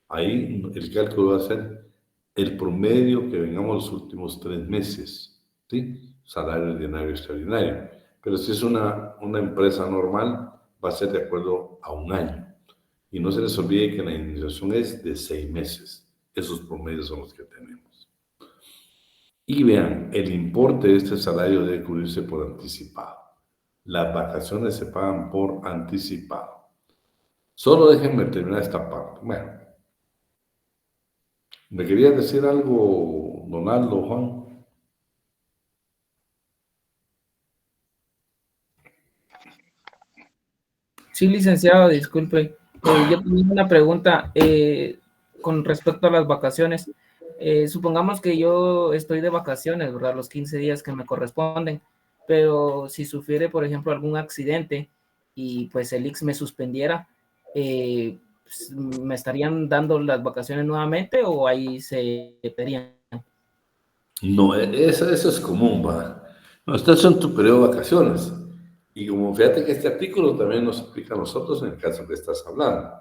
ahí el cálculo va a ser el promedio que vengamos los últimos 3 meses, ¿sí? Salario ordinario y extraordinario. Pero si es una empresa normal, va a ser de acuerdo a 1 año. Y no se les olvide que la indemnización es de 6 meses. Esos promedios son los que tenemos. Y vean, el importe de este salario debe cubrirse por anticipado. Las vacaciones se pagan por anticipado. Solo déjenme terminar esta parte. Bueno, ¿me quería decir algo, Donaldo, Juan? Sí, licenciado, disculpe. Yo tenía una pregunta con respecto a las vacaciones. Supongamos que yo estoy de vacaciones, ¿verdad? Los 15 días que me corresponden, pero si sufriere, por ejemplo, algún accidente y pues el IX me suspendiera, pues, ¿me estarían dando las vacaciones nuevamente o ahí se perderían? No, eso es común, ¿va? No, estás en tu periodo de vacaciones. Y como fíjate que este artículo también nos aplica a nosotros en el caso que estás hablando.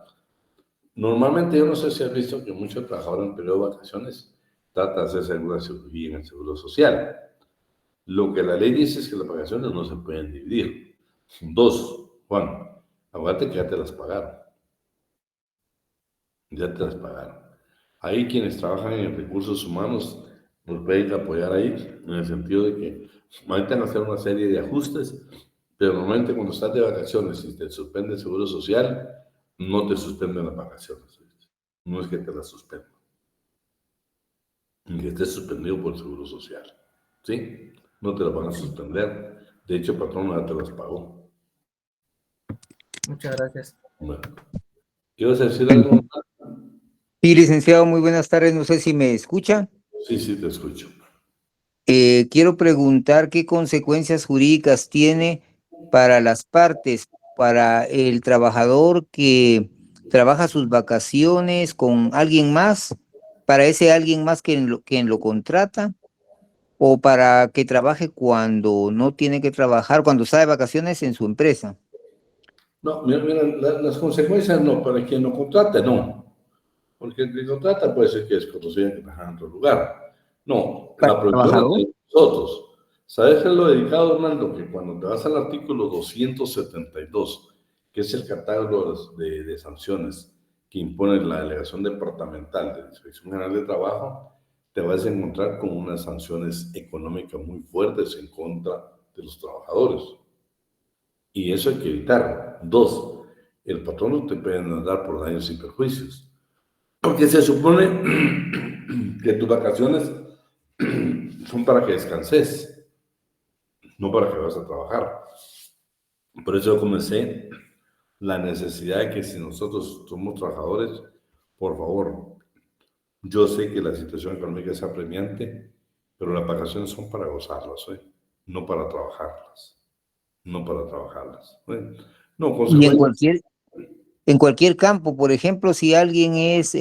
Normalmente, yo no sé si has visto que muchos trabajadores en periodo de vacaciones tratan de hacerse alguna cirugía en el Seguro Social. Lo que la ley dice es que las vacaciones no se pueden dividir. 2, Juan, aguante que ya te las pagaron. Ya te las pagaron. Ahí quienes trabajan en recursos humanos nos pueden apoyar ahí, en el sentido de que van a hacer una serie de ajustes, pero normalmente cuando estás de vacaciones y te suspende el Seguro Social, no te suspenden las vacaciones. No es que te las suspendan. Que estés suspendido por el Seguro Social. ¿Sí? No te las van a suspender. De hecho, el patrón ya te las pagó. Muchas gracias. Bueno. ¿Quieres decir algo? Sí, licenciado, muy buenas tardes. No sé si me escucha. Sí, sí, te escucho. Quiero preguntar qué consecuencias jurídicas tiene para las partes, para el trabajador que trabaja sus vacaciones con alguien más, para ese alguien más quien lo contrata, o para que trabaje cuando no tiene que trabajar, cuando está de vacaciones en su empresa? No, mira, las consecuencias no, para quien lo contrata, no. Porque el que contrata puede ser que es conocido que trabaja en otro lugar. No, ¿Para la el producción trabajador? es de nosotros. ¿Sabes qué es lo dedicado, Hernando? Que cuando te vas al artículo 272, que es el catálogo de sanciones que impone la delegación departamental de la Inspección General de Trabajo, te vas a encontrar con unas sanciones económicas muy fuertes en contra de los trabajadores. Y eso hay que evitarlo. Dos, el patrón no te puede demandar por daños y perjuicios. Porque se supone que tus vacaciones son para que descanses, no para que vas a trabajar. Por eso yo comencé la necesidad de que si nosotros somos trabajadores, por favor, yo sé que la situación económica es apremiante, pero las vacaciones son para gozarlas, no para trabajarlas. No para trabajarlas. No, Y consecuencias. en cualquier campo, por ejemplo, si alguien es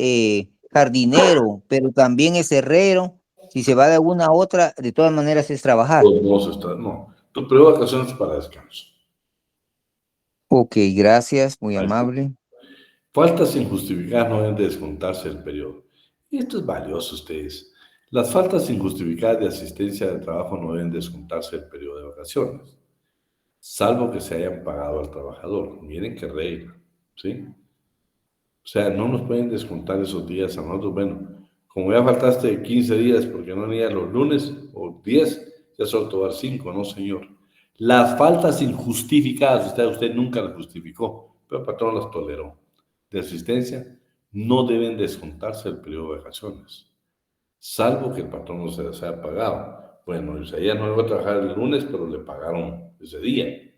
jardinero, pero también es herrero, si se va de una a otra, de todas maneras es trabajar. No, tu periodo de vacaciones es para descanso. Ok, gracias, muy amable. Faltas injustificadas no deben de descontarse el periodo. Y esto es valioso, ustedes. Las faltas injustificadas de asistencia de trabajo no deben descontarse el periodo de vacaciones, salvo que se hayan pagado al trabajador. Miren qué regla, ¿sí? O sea, no nos pueden descontar esos días a nosotros. Bueno, como ya faltaste 15 días porque no venía los lunes o 10, ya solo te voy a dar 5, no señor. Las faltas injustificadas, usted nunca las justificó, pero el patrón las toleró, de asistencia, no deben descontarse el periodo de vacaciones, salvo que el patrón no se las haya pagado. Bueno, o sea, ella no iba a trabajar el lunes, pero le pagaron ese día.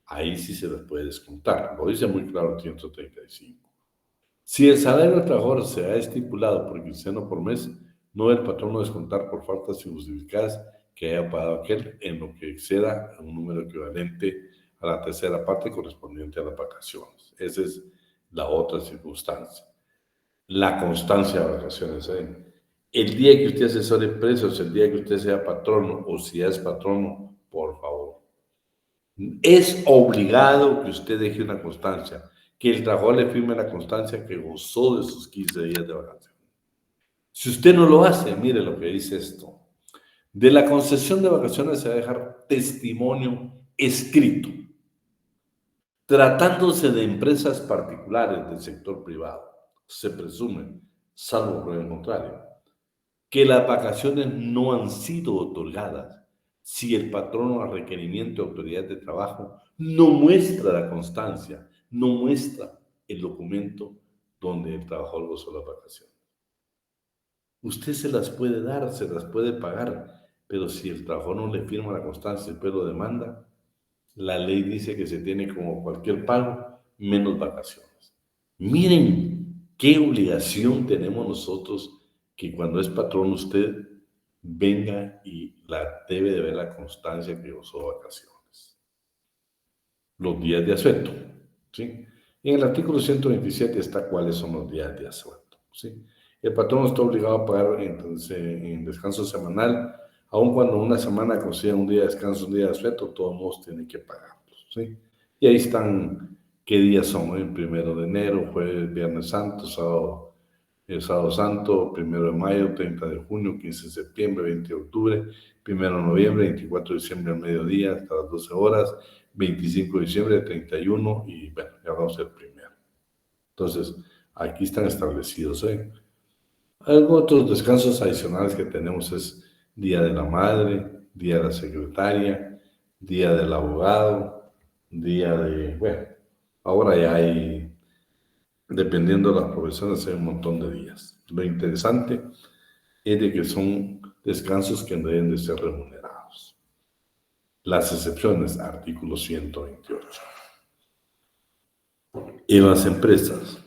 Ahí sí se les puede descontar. Lo dice muy claro el 135. Si el salario del trabajador se ha estipulado por quincena o por mes, no debe el patrón descontar por faltas injustificadas que haya pagado aquel en lo que exceda un número equivalente a la tercera parte correspondiente a las vacaciones. Esa es la otra circunstancia. La constancia de vacaciones. El día que usted asesore precios, el día que usted sea patrono o si es patrono, por favor. Es obligado que usted deje una constancia, que el trabajador le firme la constancia que gozó de sus 15 días de vacaciones. Si usted no lo hace, mire lo que dice esto. De la concesión de vacaciones se va a dejar testimonio escrito. Tratándose de empresas particulares del sector privado, se presume, salvo por el contrario, que las vacaciones no han sido otorgadas si el patrono a requerimiento de autoridad de trabajo no muestra la constancia, no muestra el documento donde el trabajador gozó las vacaciones. Usted se las puede dar, se las puede pagar, pero si el trabajador no le firma la constancia y después lo demanda, la ley dice que se tiene como cualquier pago, menos vacaciones. Miren qué obligación tenemos nosotros que cuando es patrón usted venga y debe de ver la constancia que gozó vacaciones. Los días de asueto, ¿sí? Y en el artículo 127 está cuáles son los días de asueto, ¿sí? El patrón está obligado a pagar en descanso semanal, aun cuando una semana considera un día de descanso, un día de asueto, todos modos tienen que pagarlos, ¿sí? Y ahí están qué días son, el 1 de enero, jueves, viernes santo, sábado, el sábado santo, 1 de mayo, 30 de junio, 15 de septiembre, 20 de octubre, 1 de noviembre, 24 de diciembre al mediodía, hasta las 12 horas, 25 de diciembre, 31 y bueno, ya vamos al primero. Entonces, aquí están establecidos, Algunos otros descansos adicionales que tenemos es Día de la Madre, Día de la Secretaria, Día del Abogado, Día de, bueno, ahora ya hay, dependiendo de las profesiones, hay un montón de días. Lo interesante es de que son descansos que deben de ser remunerados. Las excepciones, artículo 128. En las empresas,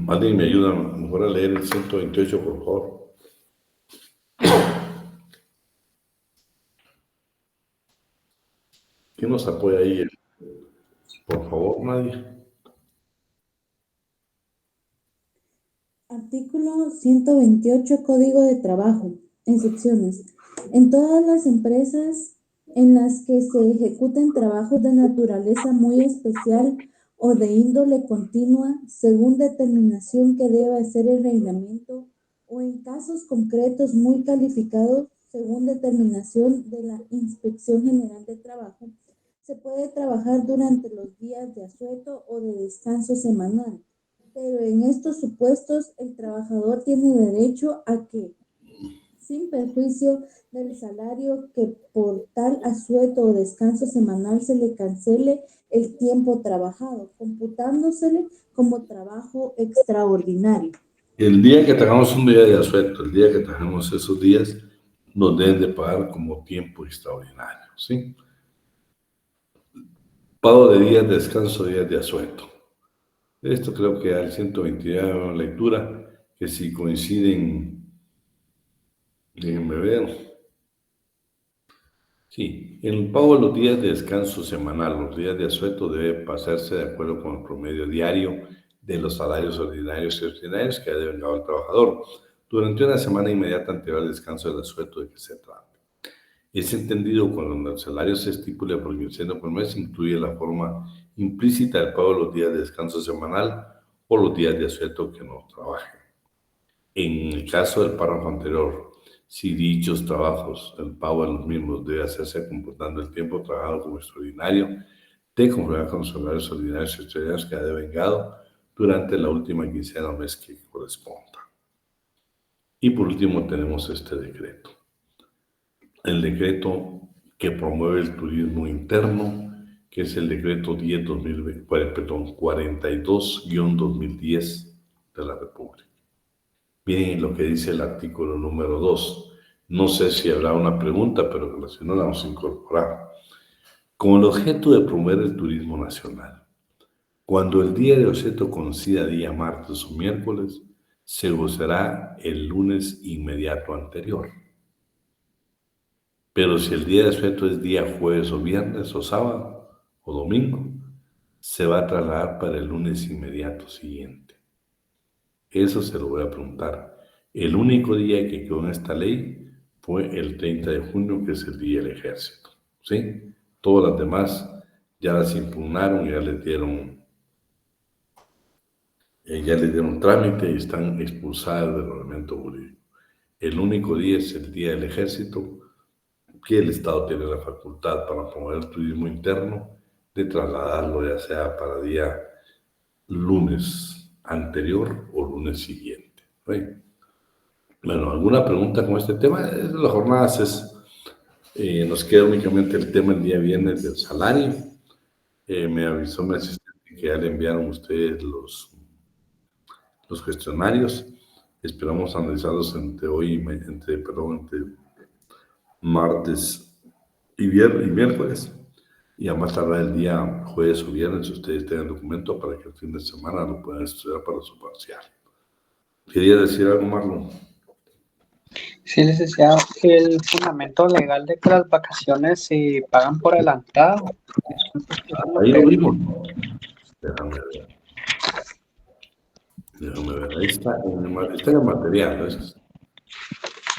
alguien me ayuda mejor a leer el 128, por favor. ¿Quién nos apoya ahí? Por favor, nadie. Artículo 128, Código de Trabajo. excepciones. En todas las empresas en las que se ejecuten trabajos de naturaleza muy especial o de índole continua, según determinación que deba hacer el reglamento, o en casos concretos muy calificados, según determinación de la Inspección General de Trabajo, se puede trabajar durante los días de asueto o de descanso semanal. Pero en estos supuestos, el trabajador tiene derecho a que, sin perjuicio del salario, que por tal asueto o descanso semanal se le cancele el tiempo trabajado, computándosele como trabajo extraordinario. El día que tengamos un día de asueto, el día que tengamos esos días, nos deben de pagar como tiempo extraordinario, ¿sí? Pago de días de descanso, días de asueto. Esto creo que al 129 lectura, que si coinciden, déjenme ver. Sí, el pago de los días de descanso semanal, los días de asueto debe pasarse de acuerdo con el promedio diario de los salarios ordinarios y extraordinarios que ha devengado el trabajador durante una semana inmediata anterior al descanso del asueto de que se trata. Es entendido cuando el salario se estipula por quincena por mes, incluye la forma implícita del pago de los días de descanso semanal o los días de asueto que no trabajen. En el caso del párrafo anterior, si dichos trabajos, el pago de los mismos debe hacerse computando el tiempo trabajado como extraordinario, de conformidad con los salarios ordinarios y extraordinarios que ha devengado durante la última quincena o mes que corresponda. Y por último tenemos este decreto. El decreto que promueve el turismo interno, que es el decreto 42-2010 de la República. Miren lo que dice el artículo número 2. No sé si habrá una pregunta, pero si no la vamos a incorporar. Con el objeto de promover el turismo nacional, cuando el día de asueto coincida día martes o miércoles, se gozará el lunes inmediato anterior. Pero si el día de asueto es día jueves o viernes o sábado o domingo, se va a trasladar para el lunes inmediato siguiente. Eso se lo voy a preguntar. El único día que quedó en esta ley fue el 30 de junio, que es el Día del Ejército, ¿sí? Todas las demás ya las impugnaron, ya les dieron trámite y están expulsadas del ordenamiento jurídico. El único día es el Día del Ejército, que el Estado tiene la facultad para promover el turismo interno, de trasladarlo ya sea para día lunes anterior o lunes siguiente. ¿Sí? Bueno, ¿alguna pregunta con este tema? Las jornadas nos queda únicamente el tema el día viernes del salario. Me avisó mi asistente que ya le enviaron ustedes los cuestionarios. Esperamos analizarlos entre martes y miércoles. Y a más tardar el día jueves o viernes, si ustedes tengan documento para que el fin de semana lo puedan estudiar para su parcial. ¿Quería decir algo, Marlon? Sí, licenciado, el fundamento legal de que las vacaciones se pagan por adelantado. Ahí lo vimos. Déjame ver. Ahí está en el material.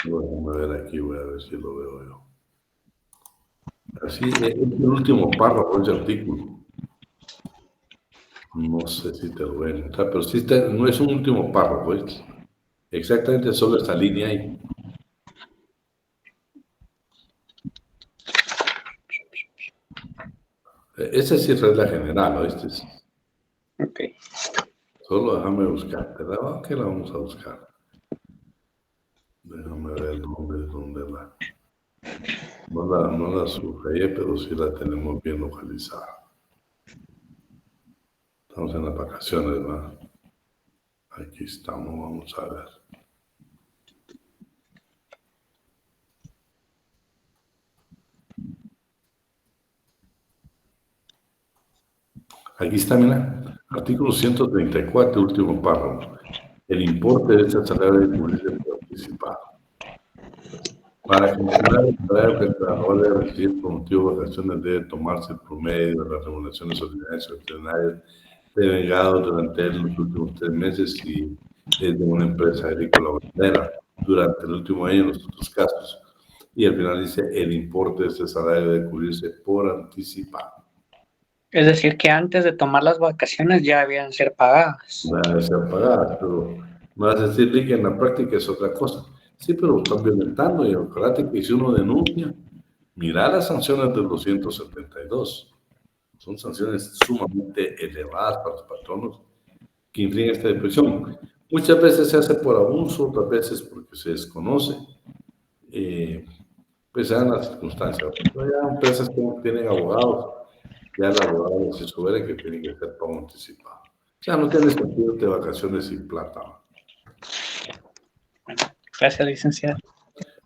¿No? Déjame ver aquí, voy a ver si lo veo yo. Así es el último párrafo de ese artículo. No sé si te lo voy a encontrar, pero sí está, no es un último párrafo, ¿ves? Exactamente solo esta línea ahí. Esa sí es regla general, ¿no? Este es. Ok. Solo déjame buscar, ¿verdad? ¿Qué la vamos a buscar? Déjame ver dónde la... No la subrayé, pero sí la tenemos bien localizada. Estamos en las vacaciones, ¿verdad? Aquí estamos, vamos a ver. Aquí está, mira, artículo 134, último párrafo. El importe de este salario debe cubrirse por anticipado. Para calcular el salario que el trabajador debe recibir por motivo de vacaciones, debe tomarse el promedio de las remuneraciones ordinarias y extraordinarias devengadas durante los últimos 3 meses y es de una empresa agrícola o ganadera. durante el último año en los otros casos. Y al final dice, el importe de este salario debe cubrirse por anticipado. Es decir, que antes de tomar las vacaciones ya debían ser pagadas. Deben ser pagadas, pero me vas a decir que en la práctica es otra cosa. Sí, pero están violentando, y acuérdate que si uno denuncia, mira las sanciones del 272. Son sanciones sumamente elevadas para los patronos que infringen esta disposición. Muchas veces se hace por abuso, otras veces porque se desconoce. Pues se dan las circunstancias. Hay empresas que no tienen abogados, ya el abogado les asegura que tienen que hacer pago anticipado. O sea, no tiene sentido de vacaciones sin plata. Gracias, licenciado.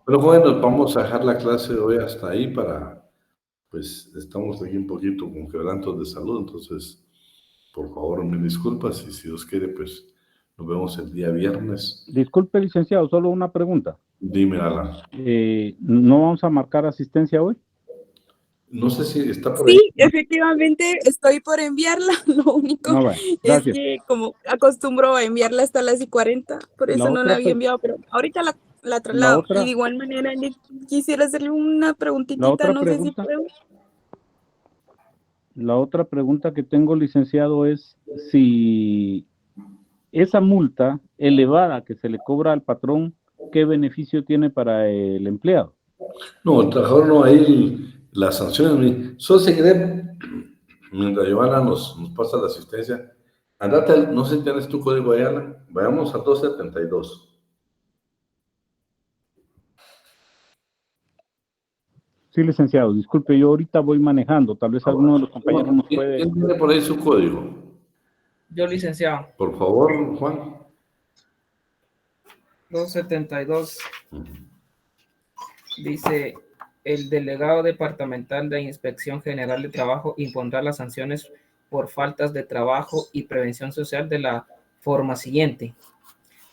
Pero bueno, vamos a dejar la clase de hoy hasta ahí para, pues, estamos aquí un poquito con quebrantos de salud, entonces, por favor, mil disculpas y si Dios quiere, pues, nos vemos el día viernes. Disculpe, licenciado, solo una pregunta. Dime, Alan. ¿No vamos a marcar asistencia hoy? No sé si está por ahí. Sí, efectivamente, estoy por enviarla. Lo único es que como acostumbro a enviarla hasta las 40, por eso no la había enviado, pero ahorita la traslado. Y de igual manera quisiera hacerle una preguntita, no sé si puedo. La otra pregunta que tengo, licenciado, es si esa multa elevada que se le cobra al patrón, ¿qué beneficio tiene para el empleado? No, el trabajador no, ahí las sanciones. Solo se quiere, mientras Giovanna nos pasa la asistencia, andate, no sé si tienes tu código ahí, Alan, vayamos al 272. Sí, licenciado, disculpe, yo ahorita voy manejando, tal vez alguno de los compañeros nos puede... ¿Quién tiene por ahí su código? Yo, licenciado. Por favor, Juan. 272. Dice, el delegado departamental de Inspección General de Trabajo impondrá las sanciones por faltas de trabajo y prevención social de la forma siguiente.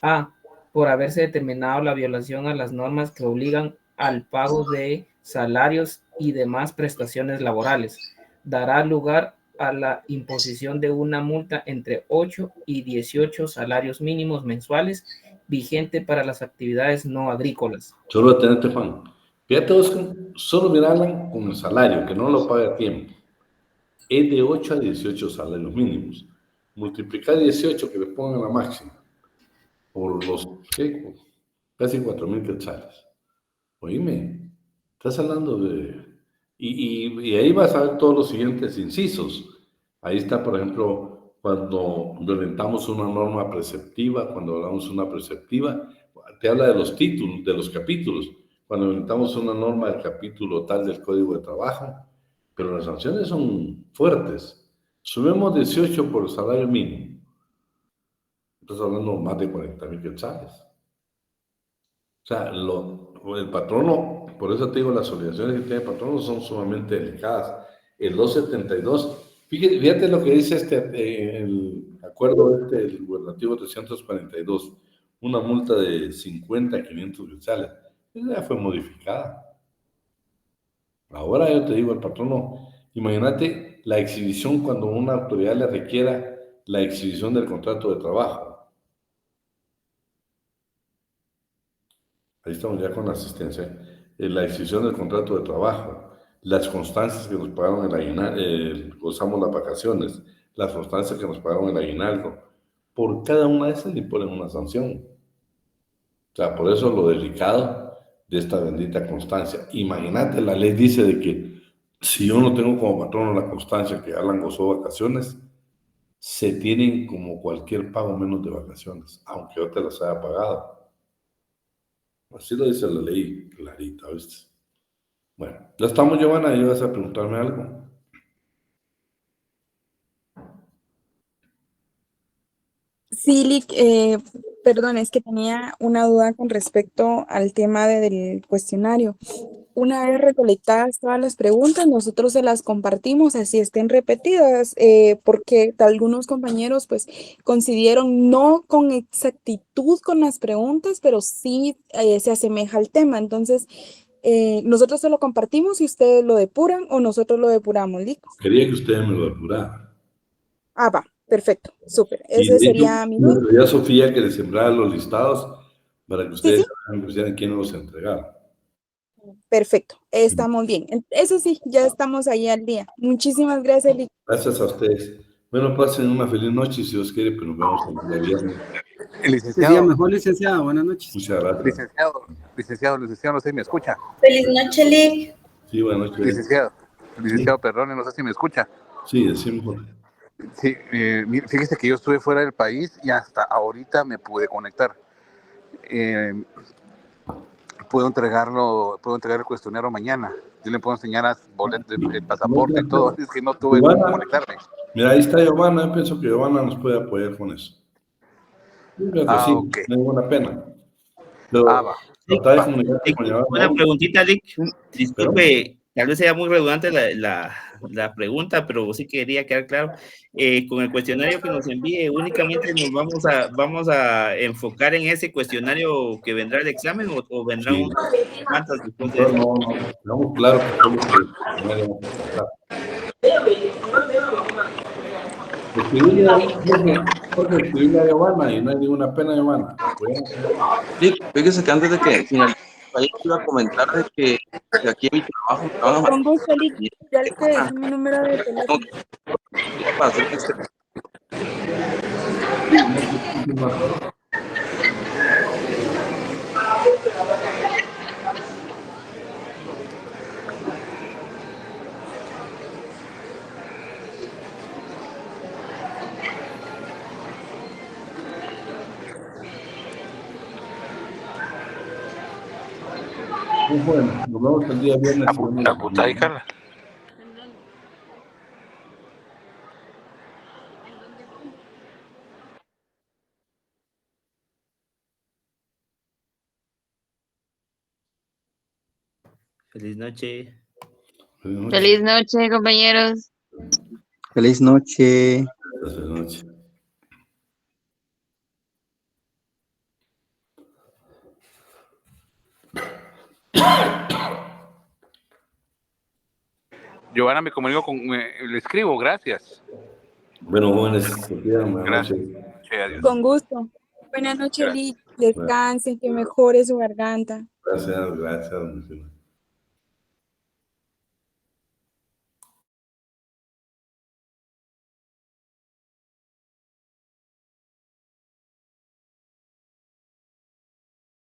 A, por haberse determinado la violación a las normas que obligan al pago de salarios y demás prestaciones laborales. Dará lugar a la imposición de una multa entre 8 y 18 salarios mínimos mensuales vigente para las actividades no agrícolas. Solo atendente, Juan. Fíjate vos, solo mirarla con el salario, que no lo paga a tiempo. Es de 8 a 18 salarios mínimos. Multiplicar 18 que le pongan la máxima por los, ¿qué? Casi 4,000 quetzales. Oíme, estás hablando de... Y ahí vas a ver todos los siguientes incisos. Ahí está, por ejemplo, cuando violentamos una norma preceptiva, cuando hablamos una preceptiva, te habla de los títulos, de los capítulos. Cuando violentamos una norma del capítulo tal del Código de Trabajo, pero las sanciones son fuertes. Subimos 18 por el salario mínimo. Estás hablando más de 40,000 quetzales. O sea, el patrono, por eso te digo, las obligaciones que tiene el patrono son sumamente delicadas. El 272, fíjate lo que dice el acuerdo el gubernativo 342, una multa de 50 a 500 quetzales. Esa ya fue modificada. Ahora yo te digo, el patrono, imagínate la exhibición cuando una autoridad le requiera la exhibición del contrato de trabajo. Ahí estamos ya con la asistencia. La exhibición del contrato de trabajo, las constancias que nos pagaron el aguinaldo, gozamos las vacaciones, las constancias que nos pagaron el aguinaldo. Por cada una de esas le ponen una sanción. O sea, por eso lo delicado de esta bendita constancia. Imagínate, la ley dice de que si yo no tengo como patrono la constancia que Alan gozó vacaciones, se tienen como cualquier pago menos de vacaciones, aunque yo te las haya pagado. Así lo dice la ley clarita, ¿viste? Bueno, ya estamos, Giovanna, ¿y vas a preguntarme algo? Sí, Lick, perdón, es que tenía una duda con respecto al tema del cuestionario. Una vez recolectadas todas las preguntas, nosotros se las compartimos, así estén repetidas, porque algunos compañeros pues coincidieron no con exactitud con las preguntas, pero sí se asemeja al tema. Entonces, nosotros se lo compartimos y ustedes lo depuran o nosotros lo depuramos, Lick. Quería que ustedes me lo depuraran. Va, perfecto, súper. Ese sería mi duda. Le pedí a Sofía que le sembrara los listados para que ustedes sí. sepan quién los entregaron. Perfecto, estamos bien. Eso sí, ya estamos ahí al día. Muchísimas gracias, Lick. Gracias a ustedes. Bueno, pasen una feliz noche, si Dios quiere, pues nos vemos el día viernes. Licenciado. Mejor, licenciado. Buenas noches. Muchas gracias. Licenciado, no sé si me escucha. Feliz noche, Lick. Sí, buenas noches. Licenciado, Sí. perdone, no sé si me escucha. Sí, decimos. Sí, fíjese que yo estuve fuera del país y hasta ahorita me pude conectar. Puedo entregar el cuestionario mañana. Yo le puedo enseñar el pasaporte y todo. Es que no tuve cómo conectarme. Mira, ahí está Giovanna. Yo pienso que Giovanna nos puede apoyar con eso. Yo creo que sí, Okay. no hay ninguna pena. Pero, va. Una preguntita, Lick. Disculpe, tal vez sea muy redundante la pregunta, pero sí quería quedar claro. Con el cuestionario que nos envíe, únicamente nos vamos a enfocar en ese cuestionario que vendrá el examen o vendrán cuántas después de eso. No, claro que escribirle a Giovanna y no hay ninguna pena, Giovanna. Sí, fíjese que antes de que finalice, iba a comentar de que aquí en mi trabajo Con gusto, Lick. Ya les dejé mi número de teléfono. para hacer que Bueno, nos vemos el día viernes. Apunta ahí, Carla. Feliz noche. Feliz noche, compañeros. Feliz noche. Feliz noche. Giovanna, me comunico le escribo, gracias. Bueno, jóvenes, gracias. Con gusto. Buenas noches, Lick. Descansen, que mejore su garganta. Gracias.